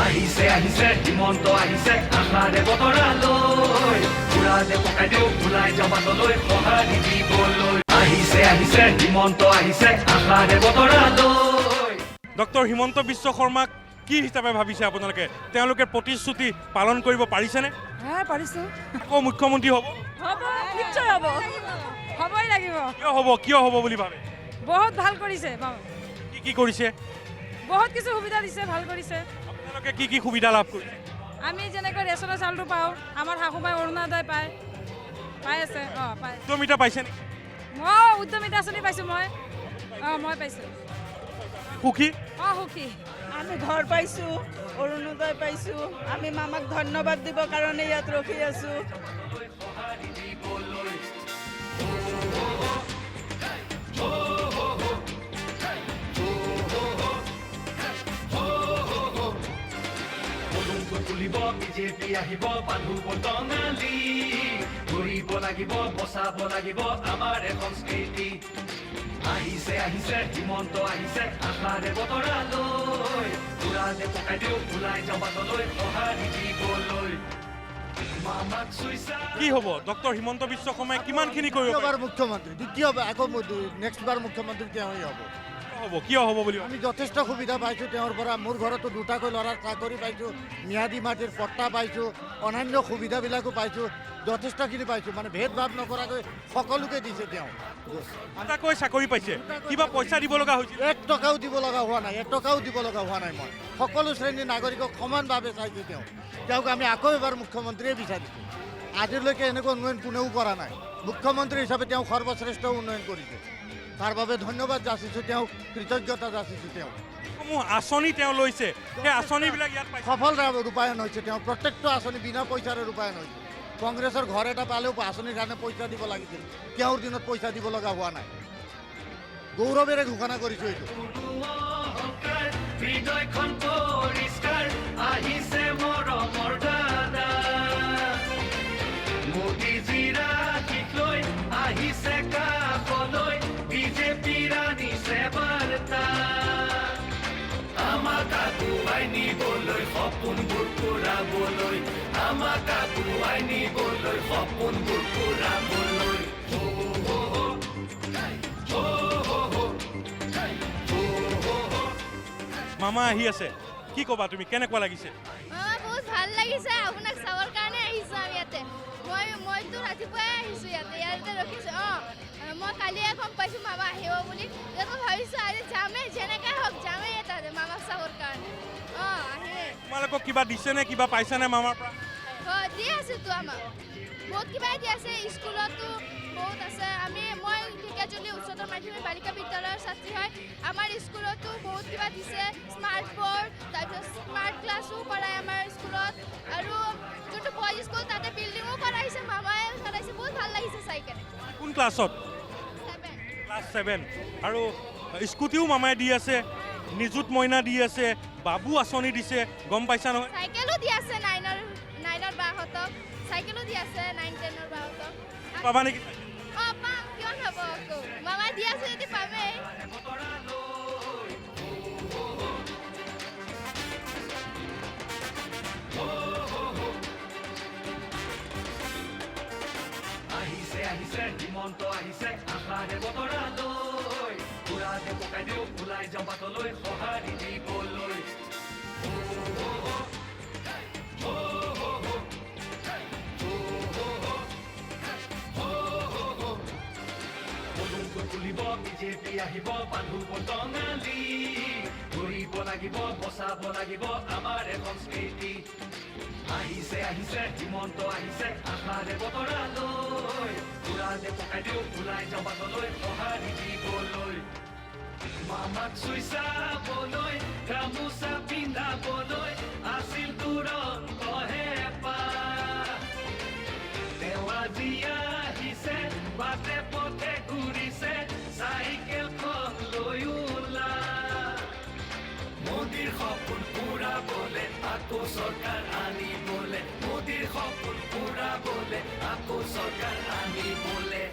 আহিছে আহিছে হিমন্ত আহিছে আশাৰে বতৰা লৈ উৰাতে পকাই দিওঁ ওলাই যাওঁ বাটলৈ সঁহাৰি দিবলৈ আহিছে আহিছে হিমন্ত আহিছে আশাৰে বতৰা লৈ ডক্টৰ হিমন্ত বিশ্ব শৰ্মাক কি হিচাপে ভাবিছে আপোনালোকে তেওঁলোকে প্ৰতিশ্ৰুতি পালন কৰিব পাৰিছেনে হ্যাঁ পাৰিছোঁ আকৌ মুখ্যমন্ত্ৰী হ'ব হ'ব নিশ্চয় হ'ব হ'বই লাগিব কিয় হ'ব বুলি ভাবে বহুত ভাল কৰিছে কি কৰিছে বহুত কিছু সুবিধা দিছে ভাল কৰিছে আপোনালোকে কি সুবিধা লাভ কৰিছে আমি যেনেকৈ ৰেচনৰ চাউলটো পাওঁ আমাৰ শাহুমাই অৰুণোদয় পাই আছে পাই উদ্যমিতা পাইছে নেকি মই উদ্যমিতা আঁচনি পাইছোঁ মই পাইছোঁ সুখী সুখী আমি ঘৰ পাইছোঁ অৰুণোদয় পাইছোঁ আমি মামাক ধন্যবাদ দিবৰ কাৰণে ইয়াত ৰখি আছোঁ তুলিব বিজেপি আহিব মানুহ টঙালি কৰিব লাগিব বচাব লাগিব আমাৰ সংস্কৃতি আহিছে আহিছে হিমন্ত আহিছে আশাৰে বতৰা লৈ উৰাতে পকাই দিওঁ ওলাই যাওঁ বাটলৈ সঁহাৰি দিবলৈ মামাক চুই কি হ'ব ডক্টৰ হিমন্ত বিশ্ব শৰ্মাই কিমানখিনি কৰিব মুখ্যমন্ত্ৰী দ্বিতীয়বাৰ আকৌ নেক্সট বাৰ মুখ্যমন্ত্ৰী তেওঁই হ'ব কিয় হ'ব বুলি আমি যথেষ্ট সুবিধা পাইছোঁ তেওঁৰ পৰা মোৰ ঘৰতো দুটাকৈ ল'ৰাৰ চাকৰি পাইছোঁ ম্যাদী মাটিৰ পট্টা পাইছোঁ অন্যান্য সুবিধাবিলাকো পাইছোঁ যথেষ্টখিনি পাইছোঁ মানে ভেদভাৱ নকৰাকৈ সকলোকে দিছে তেওঁ দুটাকৈ চাকৰি পাইছে কিবা পইচা দিব লগা হৈছিল 1 টকাও দিব লগা হোৱা নাই 1 টকাও দিব লগা হোৱা নাই মই সকলো শ্ৰেণীৰ নাগৰিকক সমানভাৱে চাইছোঁ তেওঁক আমি আকৌ এবাৰ মুখ্যমন্ত্ৰীয়ে বিচাৰিছোঁ আজিলৈকে এনেকুৱা উন্নয়ন কোনেও কৰা নাই মুখ্যমন্ত্ৰী হিচাপে তেওঁ সৰ্বশ্ৰেষ্ঠ উন্নয়ন কৰিছে তাৰ বাবে ধন্যবাদ যাচিছোঁ তেওঁক কৃতজ্ঞতা যাচিছোঁ তেওঁক আঁচনি তেওঁ লৈছে সেই আঁচনিবিলাক ইয়াত সফল ৰূপায়ণ হৈছে তেওঁ প্ৰত্যেকটো আঁচনি বিনা পইচাৰে ৰূপায়ণ হৈছে কংগ্ৰেছৰ ঘৰ এটা পালেও আঁচনিৰ কাৰণে পইচা দিব লাগিছিল তেওঁৰ দিনত পইচা দিব লগা হোৱা নাই গৌৰৱেৰে ঘোষণা কৰিছোঁ এইটো হৃদয়খন পৰিষ্কাৰ আহিছে মৰমৰ দাদা মোদীজীৰ আশীষ লৈ আহিছে কাষলৈ বিজেপিৰ আনিছে বাৰ্তা আমাক আগুৱাই নিবলৈ সপোনবোৰ পুৰাবলৈ আমাক আগুৱাই নিবলৈ সপোনবোৰ পুৰাবলৈ মামা আহি আছে কি ক'বা তুমি কেনেকুৱা লাগিছে বহুত ভাল লাগিছে আপোনাক চাবৰ কাৰণে আহিছোঁ আমি ইয়াতে মইতো ৰাতিপুৱাই আহিছোঁ ইয়াতে ৰখিছোঁ মই কালিয়ে গম পাইছোঁ মামা আহিব বুলি মই ভাবিছোঁ আজি যামেই যেনেকৈ হওক যামেই তাতে মামাক চাবৰ কাৰণে আহে তোমালোকক কিবা দিছেনে কিবা পাইছানে মামাৰ পৰা দি আছেতো আমাক বহুত কিবাই দি আছে স্কুলতো বহুত আছে মই ঢেকীয়াজুলি উচ্চতৰ মাধ্যমিক বালিকা বিদ্যালয়ৰ ছাত্ৰী হয় আমাৰ স্কুলতো বহুত কিবা দিছে স্মাৰ্ট বৰ্ড তাৰপিছত স্মাৰ্ট ক্লাছো কৰায় আমাৰ স্কুলত আৰু যোনটো বইজ স্কুল তাতে বিল্ডিঙো কৰাইছে মামাই কৰাইছে বহুত ভাল লাগিছে চাই কেনে কোন ক্লাছত ক্লাছ 7 আৰু স্কুটিও মামাই দি আছে নিযুত মইনা দি আছে বাবু আঁচনি দিছে গম পাইছা নহয় চাইকেলো দি আছে নাইনৰ বাহঁতক চাইকেলো দি আছে 9-10ৰ বাহঁতক পাবা নেকি পাম কিয় নহ'ব আকৌ মামাই দি আছে যদি পামেই আহিছে হিমন্ত আহিছে আশাৰে বতৰালৈ উৰাতে পকাই দিওঁ ওলাই যাওঁ বাটলৈ সঁহাৰি দিবলৈ খুলিব বিজেপি আহিব বান্ধু বটঙালী ঘূৰিব লাগিব বচাব লাগিব আমাৰ সংস্কৃতি আহিছে হিমন্ত আহিছে আশাৰে বতৰালৈ উৰাতে পকাই দিওঁ ওলাই যাওঁ বাটলৈ সঁহাৰি দিবলৈ মামাক চুই চাবলৈ গামোচা পিন্ধাবলৈ আছিল তুৰন্তহে তেওঁ আজি আহিছে বাটে পথে ঘূৰিছে চাইকেলখন লৈ ওলা মোদীৰ সপোন পুৰাবলে আকৌ চৰকাৰ আনিবলে মোদীৰ সপোন পুৰাবলে আকৌ চৰকাৰ আনিবলে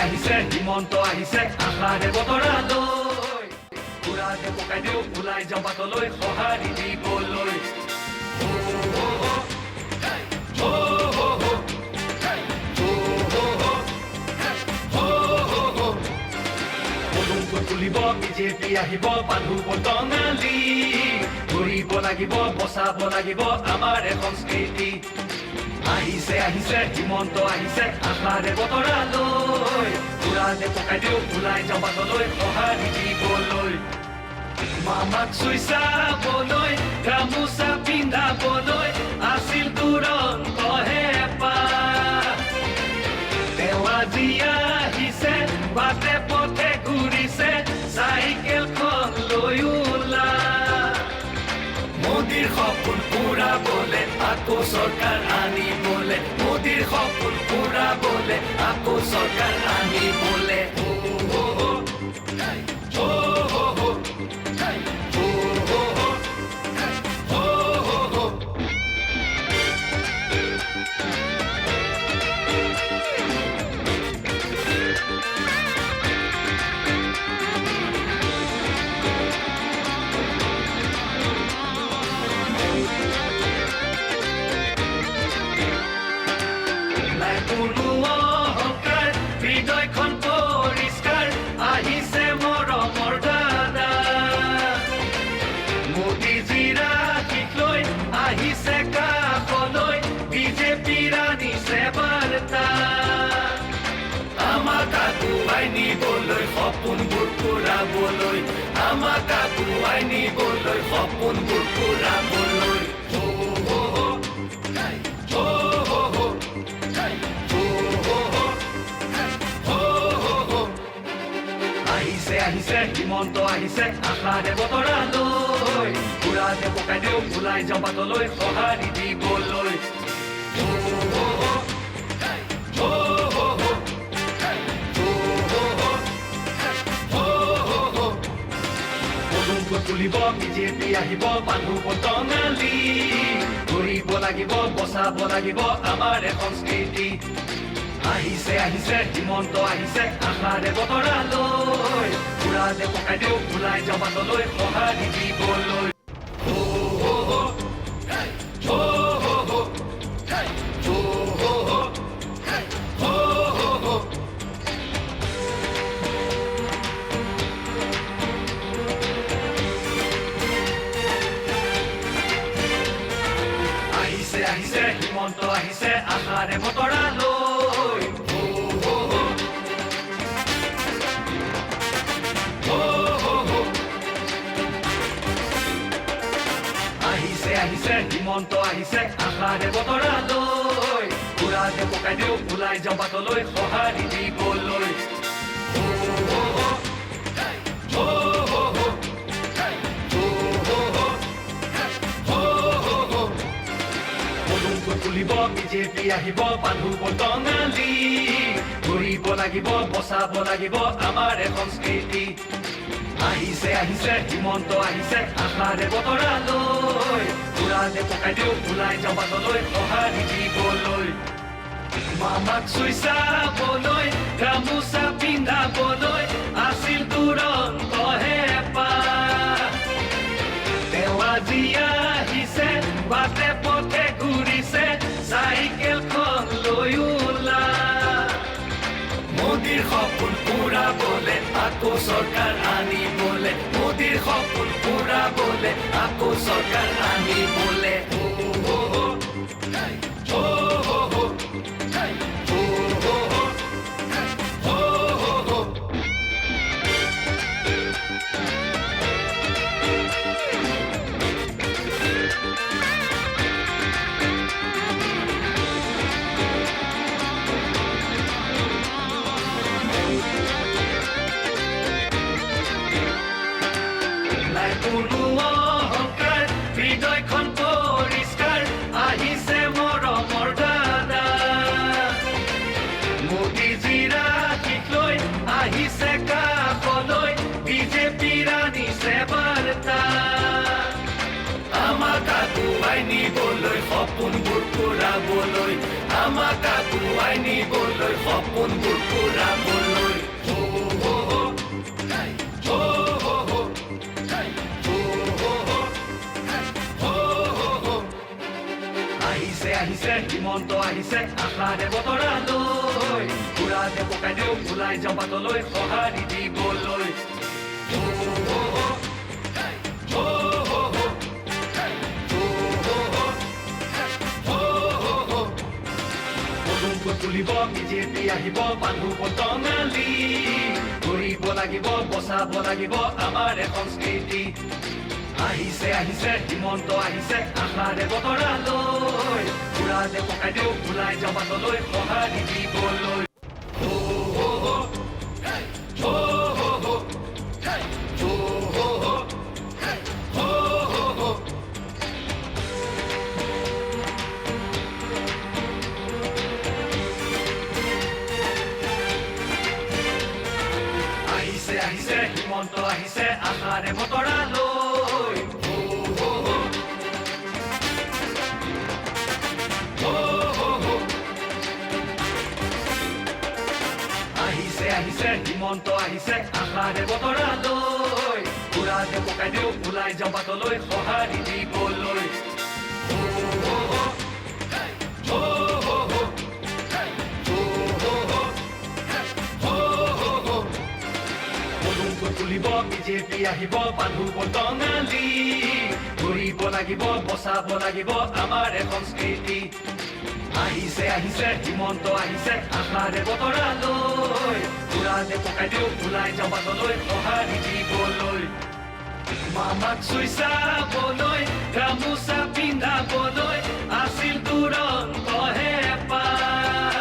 আহিছে হিমন্ত আহিছে আশাৰে বতৰালৈ উৰাতে পকাই দিওঁ ওলাই যাওঁ বাটলৈ সঁহাৰি দিবলৈ তুলিব বিজেপি আহিব বান্ধু বটঙালী ঘূৰিব লাগিব বচাব লাগিব আমাৰ সংস্কৃতি আহিছে হিমন্ত আহিছে আশাৰে বতৰালৈ উৰাতে পকাই দিওঁ ওলাই যাওঁ বাটলৈ সঁহাৰি দিবলৈ মামাক চুই চাবলৈ গামোচা পিন্ধাবলৈ আছিল তুৰন্তহে তেওঁ আজি আহিছে বাটে পথে ঘূৰিছে চাইকেলখন লৈ ওলা মোদীৰ সপোন পুৰাবলে আকৌ চৰকাৰ আনিবলে মোদীৰ সপোন পুৰাবলে আকৌ চৰকাৰ আনিবলে হৃদয়খন পৰিষ্কাৰ আহিছে মৰমৰ দাদা মোদীজীৰ আশীষ লৈ আহিছে কাষলৈ বিজেপিৰ আনিছে বাৰ্তা আমাক আগুৱাই নিবলৈ সপোনবোৰ পুৰাবলৈ আমাক আগুৱাই নিবলৈ সপোনবোৰ পুৰাবলৈ আহিছে হিমন্ত আহিছে আশাৰে বতৰালৈ উৰাতে পকাই দিওঁ ওলাই যাওঁ বাটলৈ সঁহাৰি দিবলৈ তুলিব বিজেপি আহিব বান্ধু বটঙালী ঘূৰিব লাগিব বচাব লাগিব আমাৰ সংস্কৃতি আহিছে হিমন্ত আহিছে আশাৰে বতৰালৈ উৰাতে পকাই দিওঁ ওলাই যাওঁ বাটলৈ সঁহাৰি দিবলৈ আহিছে আহিছে হিমন্ত আহিছে আশাৰে বতৰা লৈ আহিছে আহিছে হিমন্ত আহিছে আশাৰে বতৰা লৈ উৰাতে পকাই দিওঁ ওলাই যাওঁ বাটলৈ সঁহাৰি দিবলৈ তুলিব বিজেপি আহিব বান্ধু বটঙালী ঘূৰিব লাগিব বচাব লাগিব আমাৰ সংস্কৃতি আহিছে আহিছে হিমন্ত আহিছে আশাৰে বতৰা লৈ উৰাতে পকাই দিওঁ ওলাই যাওঁ বাটলৈ সঁহাৰি দিবলৈ মামাক চুই চাবলৈ গামোচা পিন্ধাবলৈ আছিল তুৰন্ত হেঁপাহ তেওঁ আজি আহিছে বাটে পথে ঘূৰিছে চাইকেলখন লৈ ওলা মোদীৰ সপোন পুৰাবলে আকৌ চৰকাৰ আনিবলে মোদীৰ সপোন পুৰাবলে আকৌ চৰকাৰ আনিবলে কোনো অহংকাৰ হৃদয়খন পৰিষ্কাৰ আহিছে মৰমৰ দাদা মোদীজীৰ আশীষ লৈ আহিছে কাষলৈ বিজেপিৰ আনিছে বাৰ্তা আমাক আগুৱাই নিবলৈ সপোনবোৰ পূৰাবলৈ আমাক আগুৱাই নিবলৈ সপোনবোৰ পূৰাবলৈ আহিছে হিমন্ত আহিছে আশাৰে বতৰা লৈ উৰাতে পকাই দিওঁ ওলাই যাওঁ বাটলৈ সঁহাৰি দিবলৈ তুলিব বিজেপি আহিব বান্ধু বটঙালী ঘূৰিব লাগিব বচাব লাগিব আমাৰ সংস্কৃতি আহিছে আহিছে হিমন্ত আহিছে আশাৰে বতৰা লৈ উৰাতে পকাই দিওঁ ওলাই যাওঁ বাটলৈ সঁহাৰি দিবলৈ আহিছে আহিছে হিমন্ত আহিছে আশাৰে বতৰা লৈ আহিছে হিমন্ত আহিছে আশাৰে বতৰা লৈ উৰাতে পকাই দিওঁ ওলাই যাওঁ বাটলৈ সঁহাৰি দিবলৈ তুলিব বিজেপি আহিব বান্ধু বটঙালী ঘূৰিব লাগিব বচাব লাগিব আমাৰ সংস্কৃতি আহিছে আহিছে হিমন্ত আহিছে আশাৰে বতৰা লৈ উৰাতে পকাই দিওঁ ওলাই যাওঁ বাটলৈ সঁহাৰি দিবলৈ মামাক চুই চাবলৈ গামোচা পিন্ধাবলৈ আছিল তুৰন্ত হেঁপাহ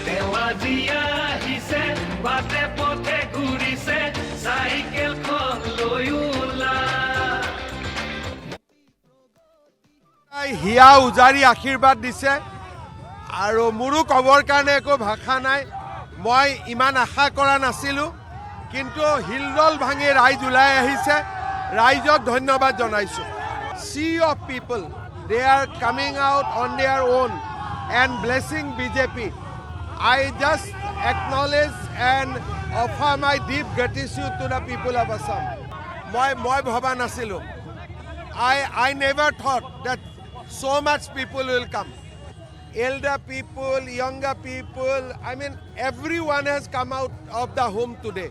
তেওঁ আজি আহিছে বাটে পথে ঘূৰিছে চাইকেলখন লৈ ওলা হিয়া উজাৰি আশীৰ্বাদ দিছে আৰু মোৰো ক'বৰ কাৰণে একো ভাষা নাই মই ইমান আশা কৰা নাছিলোঁ কিন্তু হিলদল ভাঙি ৰাইজ ওলাই আহিছে ৰাইজক ধন্যবাদ জনাইছোঁ sea of people they are coming out on their own and blessing BJP I just acknowledge and offer my deep gratitude to the people of Assam মই ভবা নাছিলোঁ I never thought that so much people will come elder people younger people I mean everyone has come out of the home today